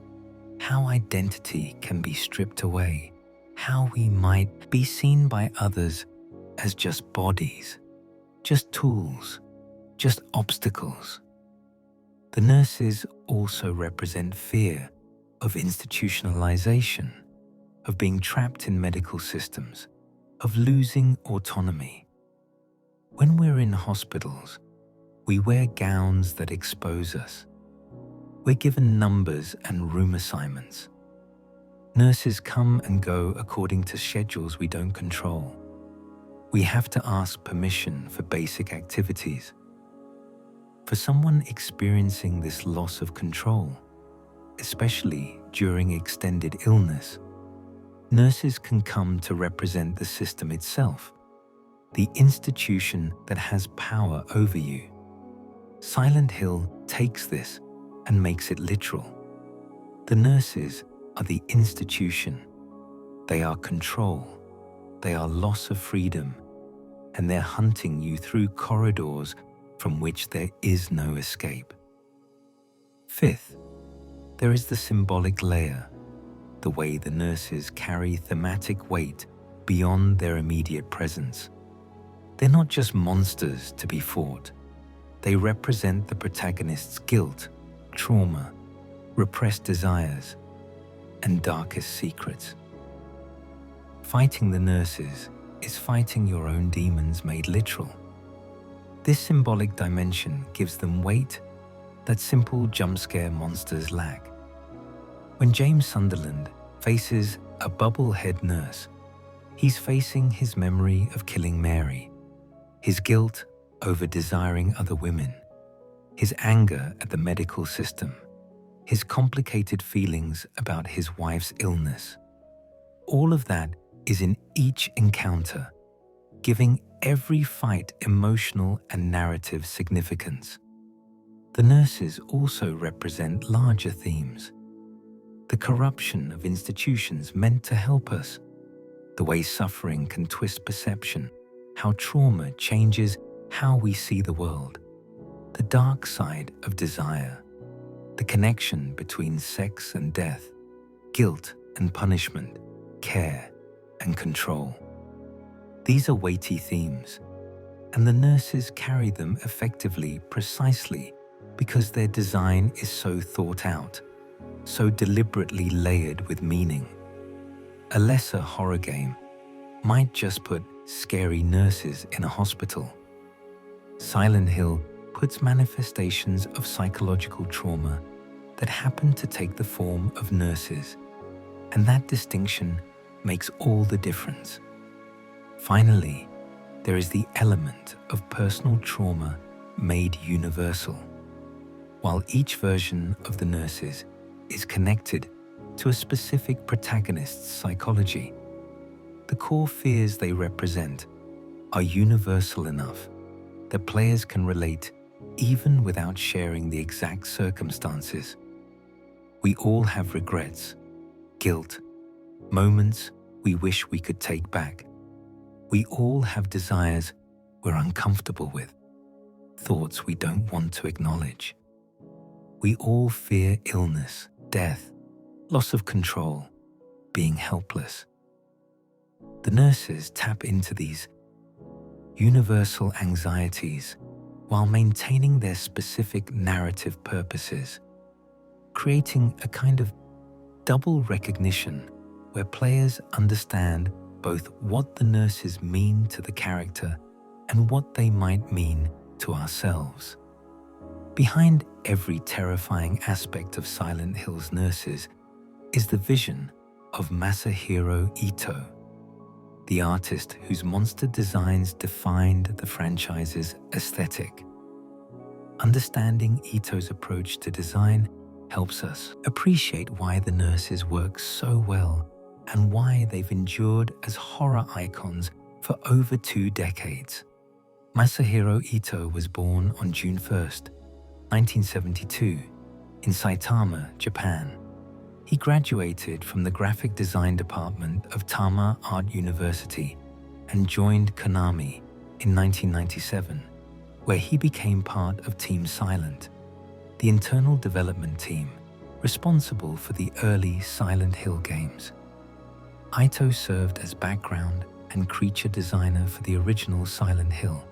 how identity can be stripped away, how we might be seen by others as just bodies, just tools, just obstacles. The nurses also represent fear of institutionalization, of being trapped in medical systems, of losing autonomy. When we're in hospitals, we wear gowns that expose us. We're given numbers and room assignments. Nurses come and go according to schedules we don't control. We have to ask permission for basic activities. For someone experiencing this loss of control, especially during extended illness, nurses can come to represent the system itself, the institution that has power over you. Silent Hill takes this and makes it literal. The nurses are the institution. They are control. They are loss of freedom, and they're hunting you through corridors from which there is no escape. Fifth, there is the symbolic layer, the way the nurses carry thematic weight beyond their immediate presence. They're not just monsters to be fought. They represent the protagonist's guilt, trauma, repressed desires, and darkest secrets. Fighting the nurses is fighting your own demons made literal. This symbolic dimension gives them weight that simple jump-scare monsters lack. When James Sunderland faces a bubblehead nurse, he's facing his memory of killing Mary, his guilt over desiring other women, his anger at the medical system, his complicated feelings about his wife's illness. All of that is in each encounter, giving every fight emotional and narrative significance. The nurses also represent larger themes. The corruption of institutions meant to help us, the way suffering can twist perception, how trauma changes how we see the world, the dark side of desire, the connection between sex and death, guilt and punishment, care and control. These are weighty themes, and the nurses carry them effectively precisely because their design is so thought out, so deliberately layered with meaning. A lesser horror game might just put scary nurses in a hospital. Silent Hill puts manifestations of psychological trauma that happen to take the form of nurses, and that distinction makes all the difference. Finally, there is the element of personal trauma made universal. While each version of the nurses is connected to a specific protagonist's psychology, the core fears they represent are universal enough that players can relate even without sharing the exact circumstances. We all have regrets, guilt, moments we wish we could take back. We all have desires we're uncomfortable with, thoughts we don't want to acknowledge. We all fear illness, death, loss of control, being helpless. The nurses tap into these universal anxieties while maintaining their specific narrative purposes, creating a kind of double recognition where players understand both what the nurses mean to the character and what they might mean to ourselves. Behind every terrifying aspect of Silent Hill's nurses is the vision of Masahiro Ito, the artist whose monster designs defined the franchise's aesthetic. Understanding Ito's approach to design helps us appreciate why the nurses work so well and why they've endured as horror icons for over 2 decades. Masahiro Ito was born on June 1st, 1972, in Saitama, Japan. He graduated from the graphic design department of Tama Art University and joined Konami in 1997, where he became part of Team Silent, the internal development team responsible for the early Silent Hill games. Ito served as background and creature designer for the original Silent Hill,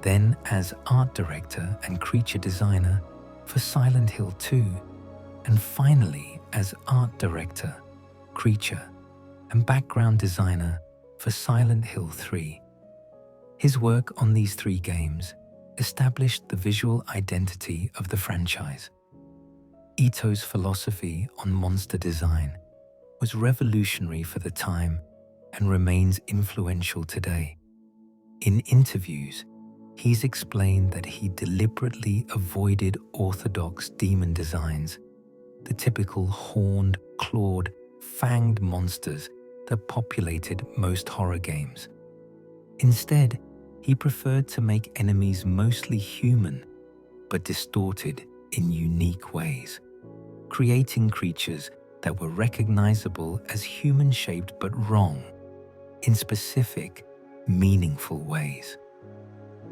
then as art director and creature designer for Silent Hill 2, and finally as art director, creature, and background designer for Silent Hill 3. His work on these 3 games established the visual identity of the franchise. Ito's philosophy on monster design was revolutionary for the time and remains influential today. In interviews, he's explained that he deliberately avoided orthodox demon designs, the typical horned, clawed, fanged monsters that populated most horror games. Instead, he preferred to make enemies mostly human, but distorted in unique ways, creating creatures that were recognizable as human-shaped but wrong, in specific, meaningful ways.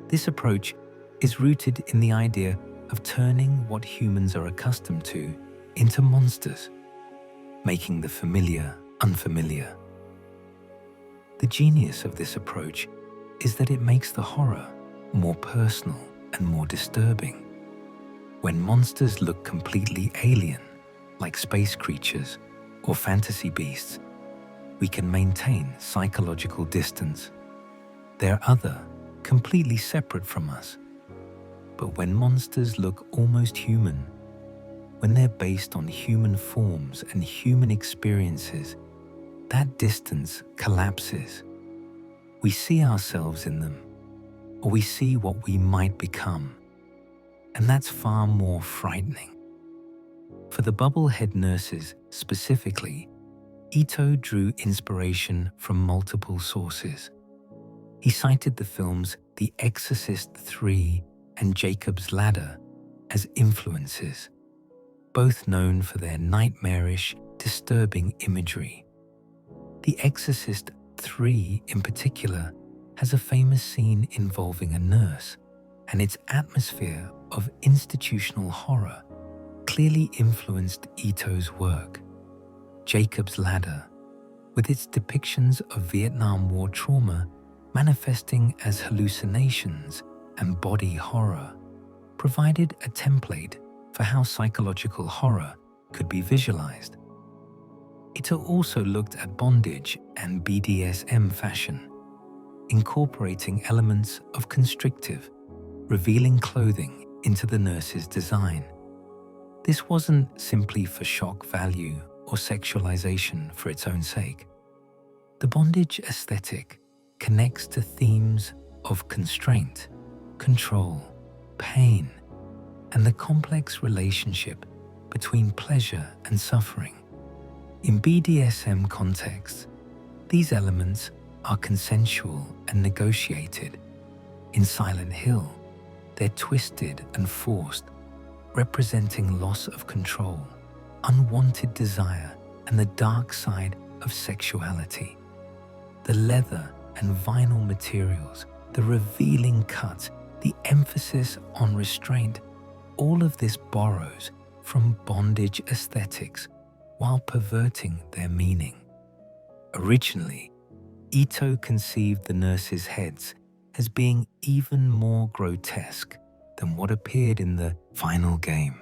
This approach is rooted in the idea of turning what humans are accustomed to into monsters, making the familiar unfamiliar. The genius of this approach is that it makes the horror more personal and more disturbing. When monsters look completely alien, like space creatures or fantasy beasts, we can maintain psychological distance. They're other, completely separate from us. But when monsters look almost human, when they're based on human forms and human experiences, that distance collapses. We see ourselves in them, or we see what we might become, and that's far more frightening. For the bubblehead nurses specifically, Ito drew inspiration from multiple sources. He cited the films The Exorcist 3 and Jacob's Ladder as influences, both known for their nightmarish, disturbing imagery. The Exorcist 3 in particular has a famous scene involving a nurse, and its atmosphere of institutional horror clearly influenced Ito's work. Jacob's Ladder, with its depictions of Vietnam War trauma manifesting as hallucinations and body horror, provided a template for how psychological horror could be visualized. Ito also looked at bondage and BDSM fashion, incorporating elements of constrictive, revealing clothing into the nurse's design. This wasn't simply for shock value or sexualization for its own sake. The bondage aesthetic connects to themes of constraint, control, pain, and the complex relationship between pleasure and suffering. In BDSM contexts, these elements are consensual and negotiated. In Silent Hill, they're twisted and forced, representing loss of control, unwanted desire, and the dark side of sexuality. The leather and vinyl materials, the revealing cuts, the emphasis on restraint, all of this borrows from bondage aesthetics while perverting their meaning. Originally, Ito conceived the nurses' heads as being even more grotesque than what appeared in the final game.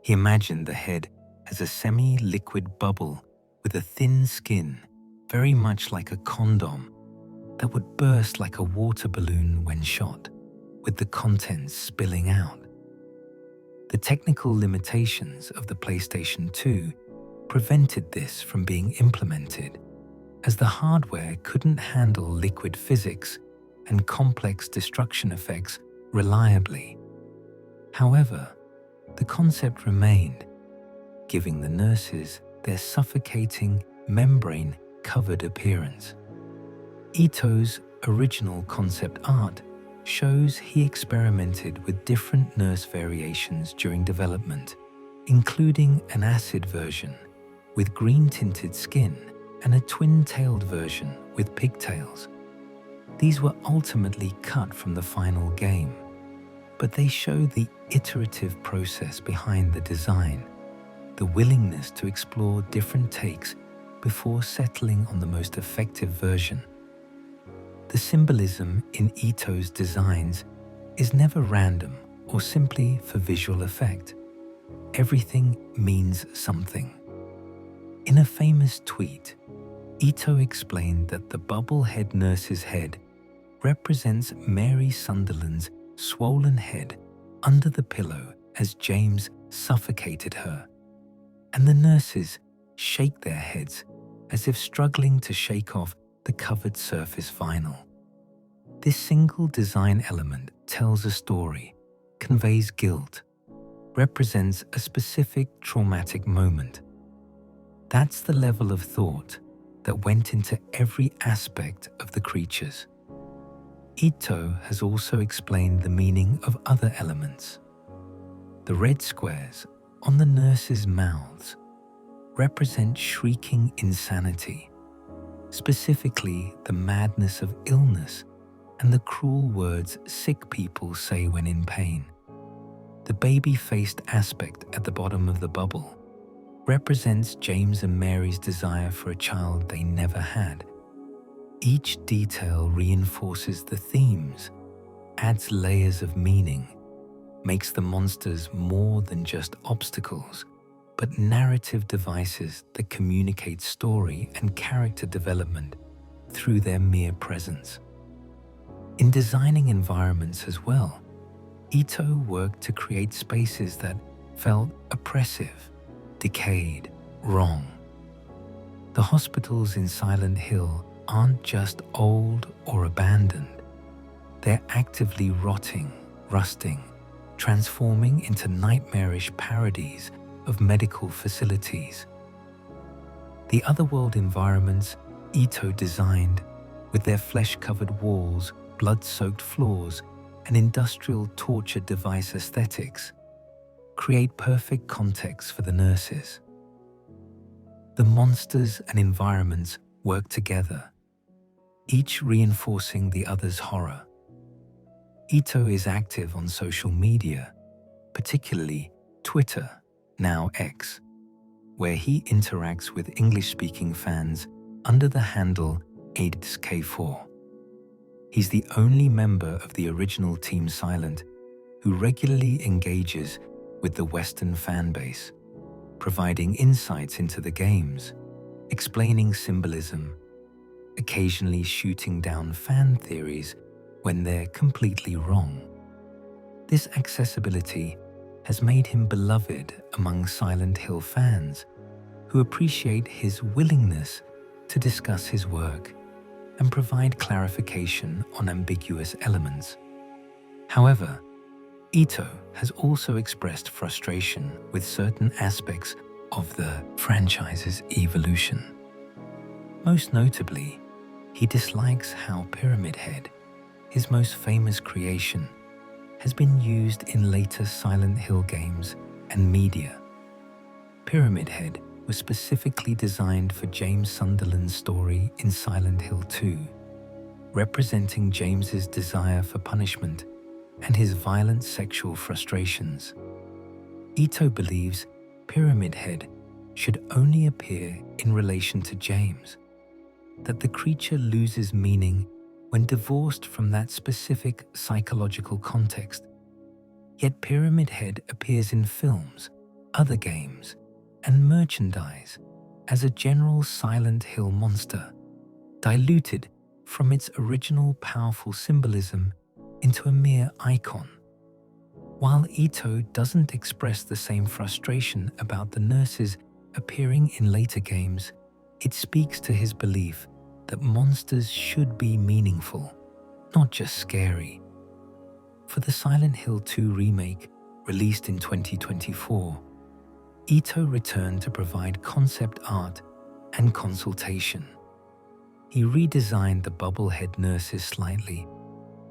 He imagined the head as a semi-liquid bubble with a thin skin, very much like a condom, that would burst like a water balloon when shot, with the contents spilling out. The technical limitations of the PlayStation 2 prevented this from being implemented, as the hardware couldn't handle liquid physics and complex destruction effects reliably. However, the concept remained, giving the nurses their suffocating, membrane-covered appearance. Ito's original concept art shows he experimented with different nurse variations during development, including an acid version with green-tinted skin and a twin-tailed version with pigtails. These were ultimately cut from the final game, but they show the iterative process behind the design, the willingness to explore different takes before settling on the most effective version. The symbolism in Ito's designs is never random or simply for visual effect. Everything means something. In a famous tweet, Ito explained that the bubblehead nurse's head represents Mary Sunderland's swollen head under the pillow as James suffocated her, and the nurses shake their heads as if struggling to shake off the covered surface vinyl. This single design element tells a story, conveys guilt, represents a specific traumatic moment. That's the level of thought that went into every aspect of the creatures. Ito has also explained the meaning of other elements. The red squares on the nurses' mouths represent shrieking insanity, specifically the madness of illness and the cruel words sick people say when in pain. The baby-faced aspect at the bottom of the bubble represents James and Mary's desire for a child they never had. Each detail reinforces the themes, adds layers of meaning, makes the monsters more than just obstacles, but narrative devices that communicate story and character development through their mere presence. In designing environments as well, Ito worked to create spaces that felt oppressive, decayed, wrong. The hospitals in Silent Hill aren't just old or abandoned. They're actively rotting, rusting, transforming into nightmarish parodies of medical facilities. The otherworld environments Ito designed, with their flesh-covered walls, blood-soaked floors, and industrial torture device aesthetics, create perfect context for the nurses. The monsters and environments work together, each reinforcing the other's horror. Ito is active on social media, particularly Twitter, now X, where he interacts with English-speaking fans under the handle AidesK4. He's the only member of the original Team Silent who regularly engages with the Western fan base, providing insights into the games, explaining symbolism, occasionally shooting down fan theories when they're completely wrong. This accessibility has made him beloved among Silent Hill fans who appreciate his willingness to discuss his work and provide clarification on ambiguous elements. However, Ito has also expressed frustration with certain aspects of the franchise's evolution. Most notably, he dislikes how Pyramid Head, his most famous creation, has been used in later Silent Hill games and media. Pyramid Head was specifically designed for James Sunderland's story in Silent Hill 2, representing James's desire for punishment and his violent sexual frustrations. Ito believes Pyramid Head should only appear in relation to James, that the creature loses meaning when divorced from that specific psychological context. Yet Pyramid Head appears in films, other games, and merchandise as a general Silent Hill monster, diluted from its original powerful symbolism into a mere icon. While Ito doesn't express the same frustration about the nurses appearing in later games, it speaks to his belief that monsters should be meaningful, not just scary. For the Silent Hill 2 remake, released in 2024, Ito returned to provide concept art and consultation. He redesigned the bubblehead nurses slightly,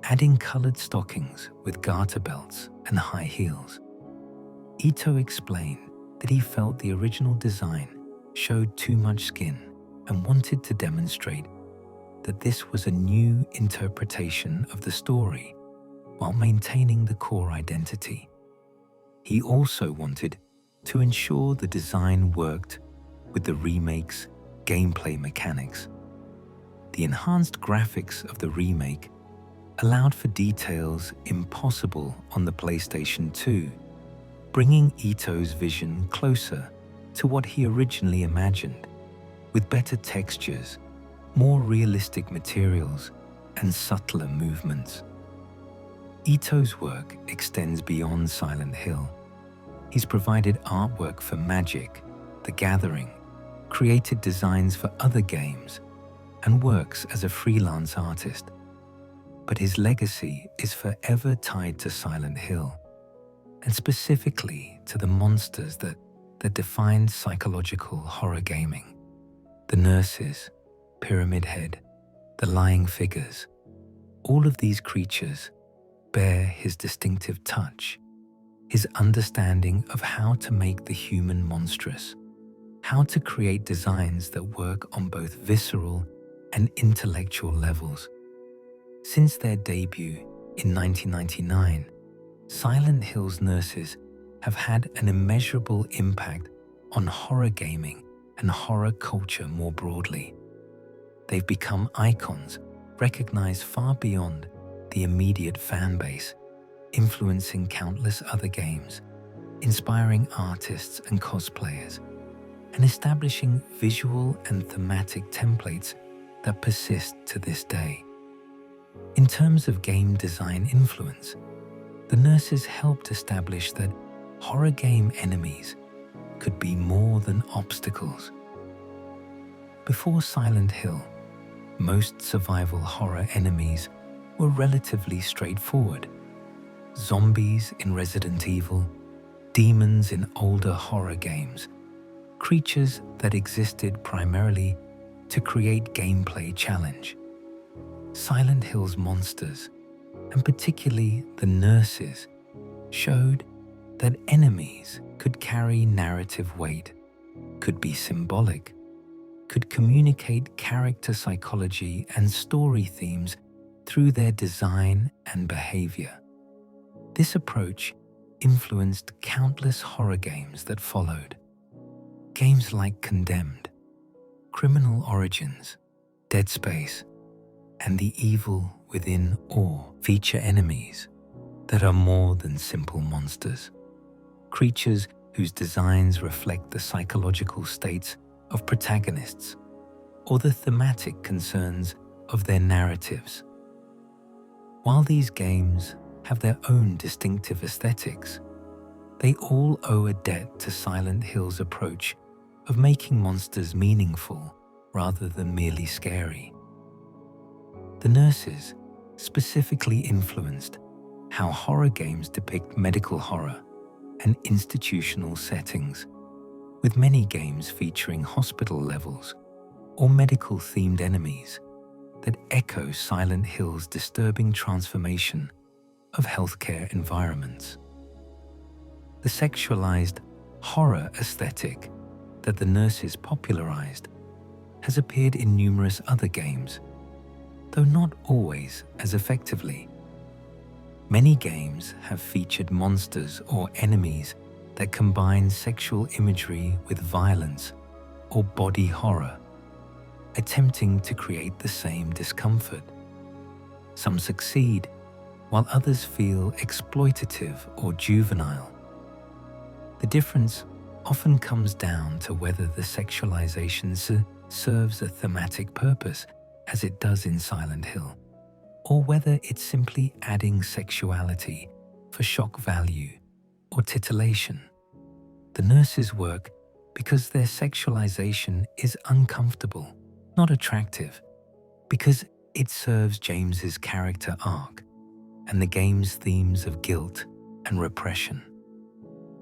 adding colored stockings with garter belts and high heels. Ito explained that he felt the original design showed too much skin and wanted to demonstrate that this was a new interpretation of the story while maintaining the core identity. He also wanted to ensure the design worked with the remake's gameplay mechanics. The enhanced graphics of the remake allowed for details impossible on the PlayStation 2, bringing Ito's vision closer to what he originally imagined, with better textures, more realistic materials, and subtler movements. Ito's work extends beyond Silent Hill. He's provided artwork for Magic, The Gathering, created designs for other games, and works as a freelance artist. but his legacy is forever tied to Silent Hill, and specifically to the monsters that defined psychological horror gaming. The nurses, Pyramid Head, the lying figures, all of these creatures bear his distinctive touch, his understanding of how to make the human monstrous, how to create designs that work on both visceral and intellectual levels. Since their debut in 1999, Silent Hill's nurses have had an immeasurable impact on horror gaming and horror culture more broadly. They've become icons recognized far beyond the immediate fan base, influencing countless other games, inspiring artists and cosplayers, and establishing visual and thematic templates that persist to this day. In terms of game design influence, the nurses helped establish that horror game enemies could be more than obstacles. Before Silent Hill, most survival horror enemies were relatively straightforward. Zombies in Resident Evil, demons in older horror games, creatures that existed primarily to create gameplay challenge. Silent Hill's monsters, and particularly the nurses, showed that enemies could carry narrative weight, could be symbolic, could communicate character psychology and story themes through their design and behavior. This approach influenced countless horror games that followed. Games like Condemned, Criminal Origins, Dead Space, and The Evil Within feature enemies that are more than simple monsters. Creatures whose designs reflect the psychological states of protagonists or the thematic concerns of their narratives. While these games have their own distinctive aesthetics, they all owe a debt to Silent Hill's approach of making monsters meaningful rather than merely scary. The nurses specifically influenced how horror games depict medical horror and institutional settings, with many games featuring hospital levels or medical-themed enemies that echo Silent Hill's disturbing transformation of healthcare environments. The sexualized horror aesthetic that the nurses popularized has appeared in numerous other games, though not always as effectively. Many games have featured monsters or enemies that combine sexual imagery with violence or body horror, attempting to create the same discomfort. Some succeed, while others feel exploitative or juvenile. The difference often comes down to whether the sexualization serves a thematic purpose, as it does in Silent Hill, or whether it's simply adding sexuality for shock value or titillation. The nurses work because their sexualization is uncomfortable, not attractive, because it serves James's character arc and the game's themes of guilt and repression.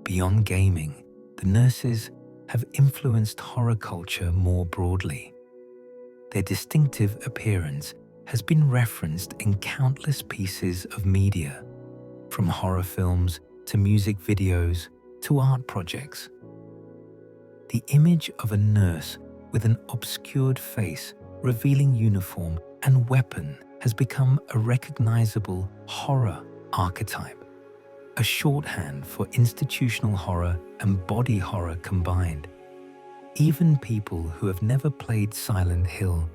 Beyond gaming, the nurses have influenced horror culture more broadly. Their distinctive appearance has been referenced in countless pieces of media, from horror films to music videos to art projects. The image of a nurse with an obscured face, revealing uniform and weapon has become a recognizable horror archetype, a shorthand for institutional horror and body horror combined. Even people who have never played Silent Hill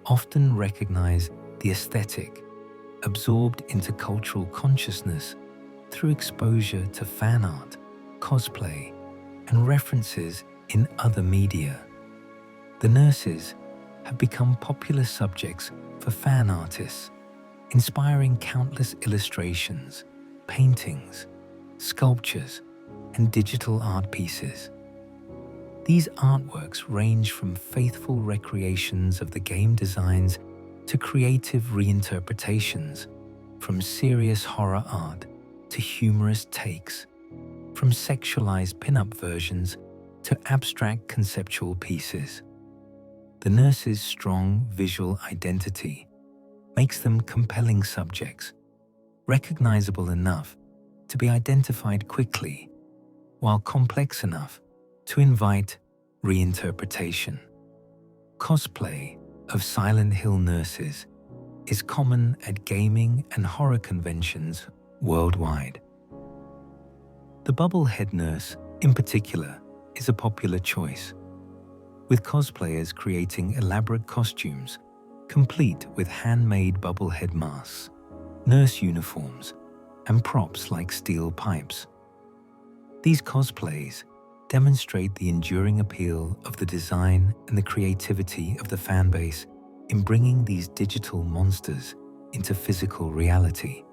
often recognize the aesthetic, absorbed into cultural consciousness through exposure to fan art, cosplay, and references in other media. The nurses have become popular subjects for fan artists, inspiring countless illustrations, paintings, sculptures, and digital art pieces. These artworks range from faithful recreations of the game designs to creative reinterpretations from serious horror art to humorous takes, from sexualized pin-up versions to abstract conceptual pieces. The nurses' strong visual identity makes them compelling subjects, recognizable enough to be identified quickly, while complex enough to invite reinterpretation. Cosplay of Silent Hill nurses is common at gaming and horror conventions worldwide. The bubblehead nurse, in particular, is a popular choice, with cosplayers creating elaborate costumes complete with handmade bubblehead masks, nurse uniforms, and props like steel pipes. These cosplays demonstrate the enduring appeal of the design and the creativity of the fanbase in bringing these digital monsters into physical reality.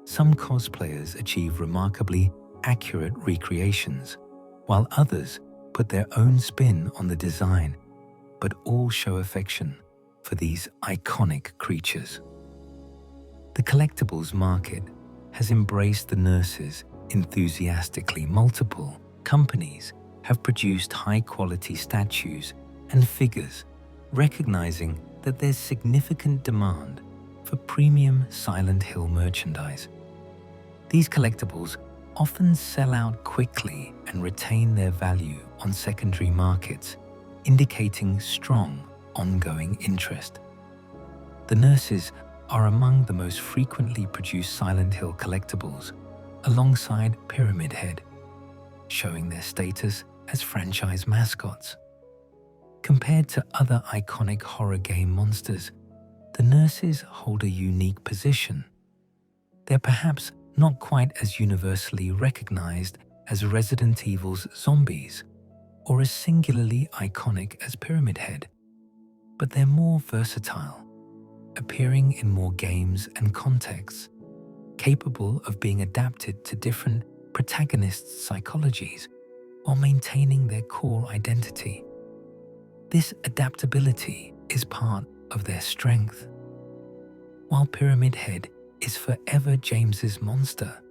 Some cosplayers achieve remarkably accurate recreations, while others put their own spin on the design, but all show affection for these iconic creatures. The collectibles market has embraced the nurses enthusiastically. Multiple companies have produced high-quality statues and figures, recognizing that there's significant demand for premium Silent Hill merchandise. These collectibles often sell out quickly and retain their value on secondary markets, indicating strong, ongoing interest. The nurses are among the most frequently produced Silent Hill collectibles, alongside Pyramid Head, showing their status as franchise mascots. Compared to other iconic horror game monsters, the nurses hold a unique position. They're perhaps not quite as universally recognized as Resident Evil's zombies, or as singularly iconic as Pyramid Head, but they're more versatile, appearing in more games and contexts, capable of being adapted to different protagonists' psychologies while maintaining their core identity. This adaptability is part of their strength. While Pyramid Head is forever James's monster,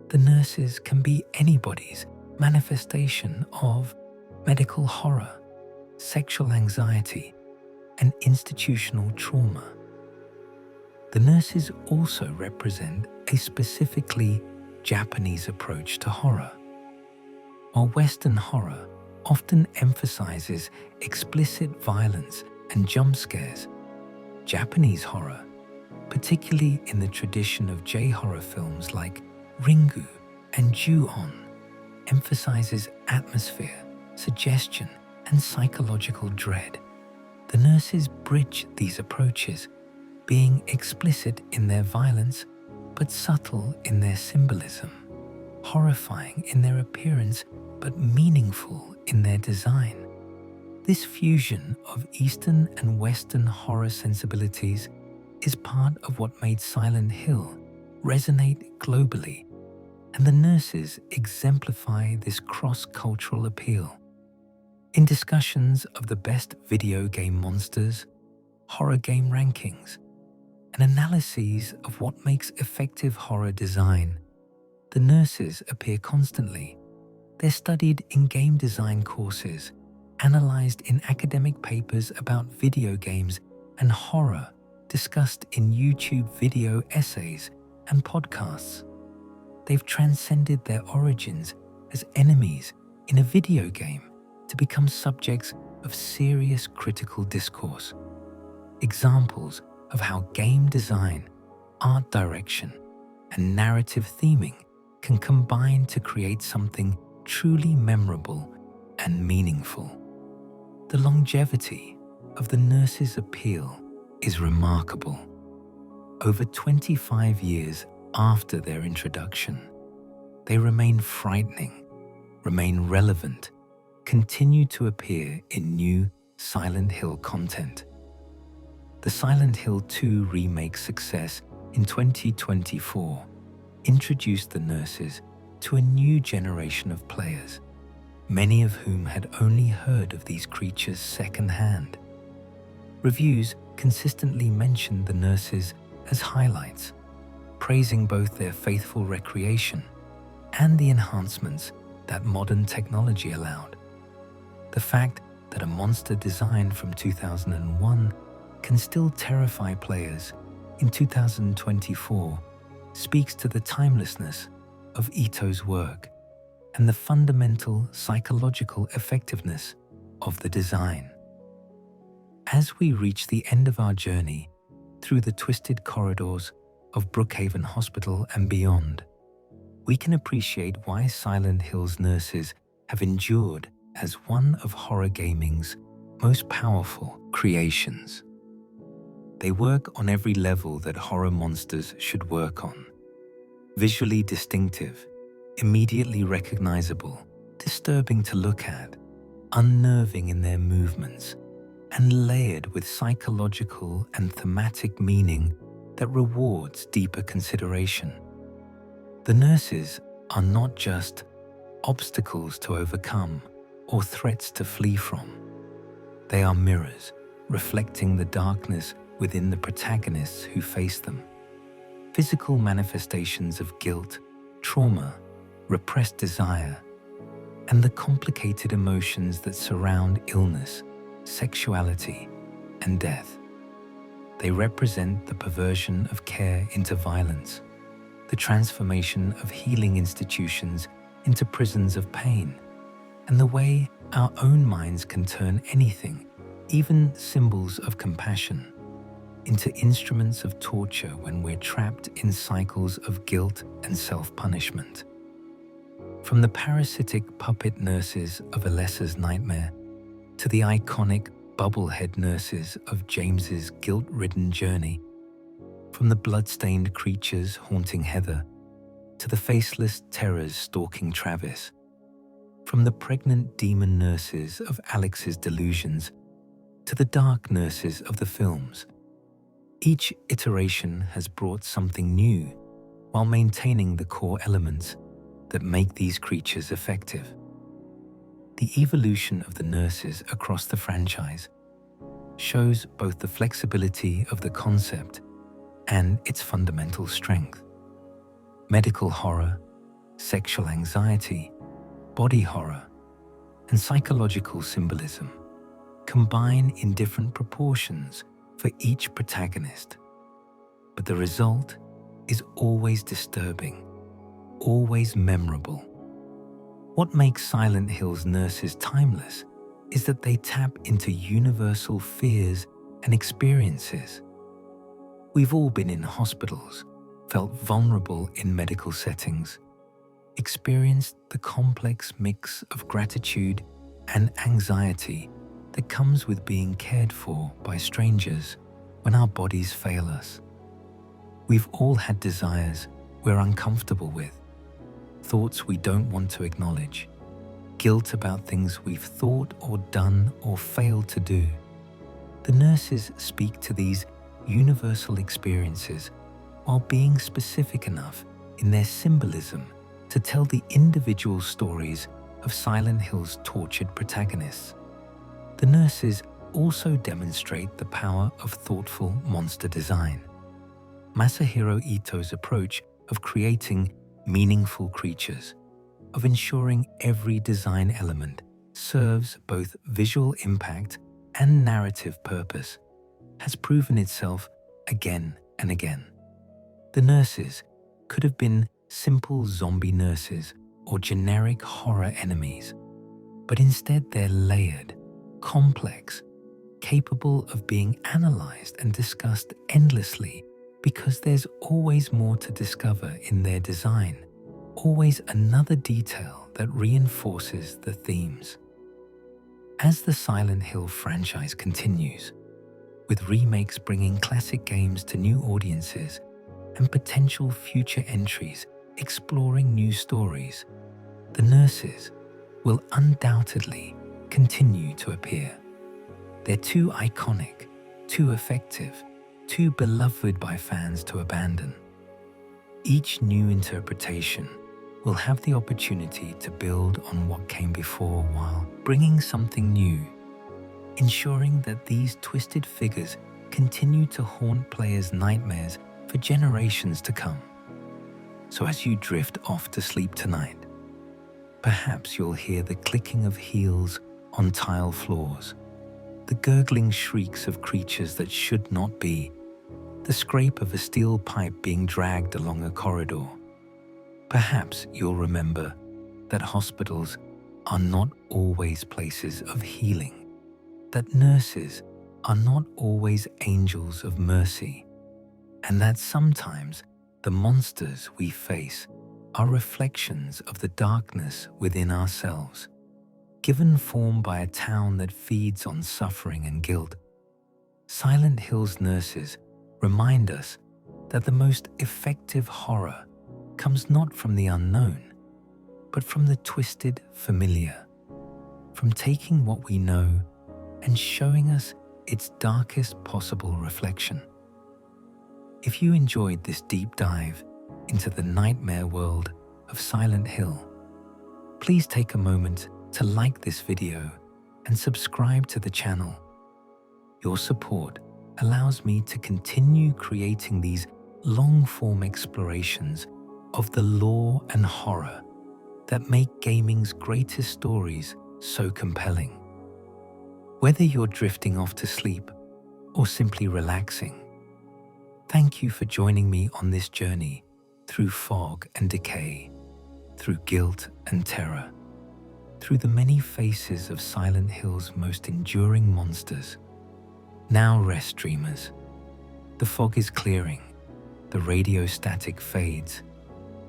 the nurses can be anybody's manifestation of medical horror, sexual anxiety, and institutional trauma. The nurses also represent a specifically Japanese approach to horror. While Western horror often emphasizes explicit violence and jump scares, Japanese horror, particularly in the tradition of J-horror films like Ringu and Ju-on, emphasizes atmosphere, suggestion, and psychological dread. The nurses bridge these approaches, being explicit in their violence but subtle in their symbolism, horrifying in their appearance but meaningful in their design. This fusion of Eastern and Western horror sensibilities is part of what made Silent Hill resonate globally, and the nurses exemplify this cross-cultural appeal. In discussions of the best video game monsters, horror game rankings, and analyses of what makes effective horror design, the nurses appear constantly. They're studied in game design courses, analyzed in academic papers about video games and horror, discussed in YouTube video essays and podcasts. They've transcended their origins as enemies in a video game to become subjects of serious critical discourse. Examples of how game design, art direction, and narrative theming can combine to create something truly memorable and meaningful. The longevity of the nurses' appeal is remarkable. Over 25 years after their introduction, they remain frightening, remain relevant, continue to appear in new Silent Hill content. The Silent Hill 2 remake success in 2024 introduced the nurses to a new generation of players, many of whom had only heard of these creatures secondhand. Reviews consistently mentioned the nurses as highlights, praising both their faithful recreation and the enhancements that modern technology allowed. The fact that a monster designed from 2001 can still terrify players in 2024 speaks to the timelessness of Ito's work and the fundamental psychological effectiveness of the design. As we reach the end of our journey through the twisted corridors of Brookhaven Hospital and beyond, we can appreciate why Silent Hill's nurses have endured as one of horror gaming's most powerful creations. They work on every level that horror monsters should work on. Visually distinctive, immediately recognizable, disturbing to look at, unnerving in their movements, and layered with psychological and thematic meaning that rewards deeper consideration. The nurses are not just obstacles to overcome or threats to flee from. They are mirrors reflecting the darkness within the protagonists who face them. Physical manifestations of guilt, trauma, repressed desire, and the complicated emotions that surround illness, sexuality, and death. They represent the perversion of care into violence, the transformation of healing institutions into prisons of pain, and the way our own minds can turn anything, even symbols of compassion, into instruments of torture when we're trapped in cycles of guilt and self-punishment. From the parasitic puppet nurses of Alessa's nightmare to the iconic bubblehead nurses of James's guilt-ridden journey, from the blood-stained creatures haunting Heather to the faceless terrors stalking Travis, from the pregnant demon nurses of Alex's delusions to the dark nurses of the films. Each iteration has brought something new while maintaining the core elements that make these creatures effective. The evolution of the nurses across the franchise shows both the flexibility of the concept and its fundamental strength. Medical horror, sexual anxiety, body horror, and psychological symbolism combine in different proportions for each protagonist. But the result is always disturbing, always memorable. What makes Silent Hill's nurses timeless is that they tap into universal fears and experiences. We've all been in hospitals, felt vulnerable in medical settings, experienced the complex mix of gratitude and anxiety that comes with being cared for by strangers when our bodies fail us. We've all had desires we're uncomfortable with, thoughts we don't want to acknowledge, guilt about things we've thought or done or failed to do. The nurses speak to these universal experiences while being specific enough in their symbolism to tell the individual stories of Silent Hill's tortured protagonists. The nurses also demonstrate the power of thoughtful monster design. Masahiro Ito's approach of creating meaningful creatures, of ensuring every design element serves both visual impact and narrative purpose, has proven itself again and again. The nurses could have been simple zombie nurses or generic horror enemies, but instead they're layered, complex, capable of being analyzed and discussed endlessly because there's always more to discover in their design, always another detail that reinforces the themes. As the Silent Hill franchise continues, with remakes bringing classic games to new audiences and potential future entries exploring new stories, the nurses will undoubtedly continue to appear. They're too iconic, too effective, too beloved by fans to abandon. Each new interpretation will have the opportunity to build on what came before while bringing something new, ensuring that these twisted figures continue to haunt players' nightmares for generations to come. So as you drift off to sleep tonight, perhaps you'll hear the clicking of heels on tile floors, the gurgling shrieks of creatures that should not be, the scrape of a steel pipe being dragged along a corridor. Perhaps you'll remember that hospitals are not always places of healing, that nurses are not always angels of mercy, and that sometimes the monsters we face are reflections of the darkness within ourselves, given form by a town that feeds on suffering and guilt. Silent Hill's nurses remind us that the most effective horror comes not from the unknown, but from the twisted familiar, from taking what we know and showing us its darkest possible reflection. If you enjoyed this deep dive into the nightmare world of Silent Hill, please take a moment to like this video and subscribe to the channel. Your support allows me to continue creating these long-form explorations of the lore and horror that make gaming's greatest stories so compelling. Whether you're drifting off to sleep or simply relaxing, thank you for joining me on this journey through fog and decay, through guilt and terror, through the many faces of Silent Hill's most enduring monsters. Now rest, dreamers. The fog is clearing, the radio static fades,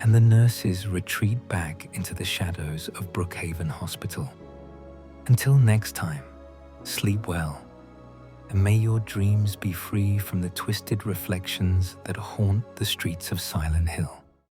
and the nurses retreat back into the shadows of Brookhaven Hospital. Until next time, sleep well, and may your dreams be free from the twisted reflections that haunt the streets of Silent Hill.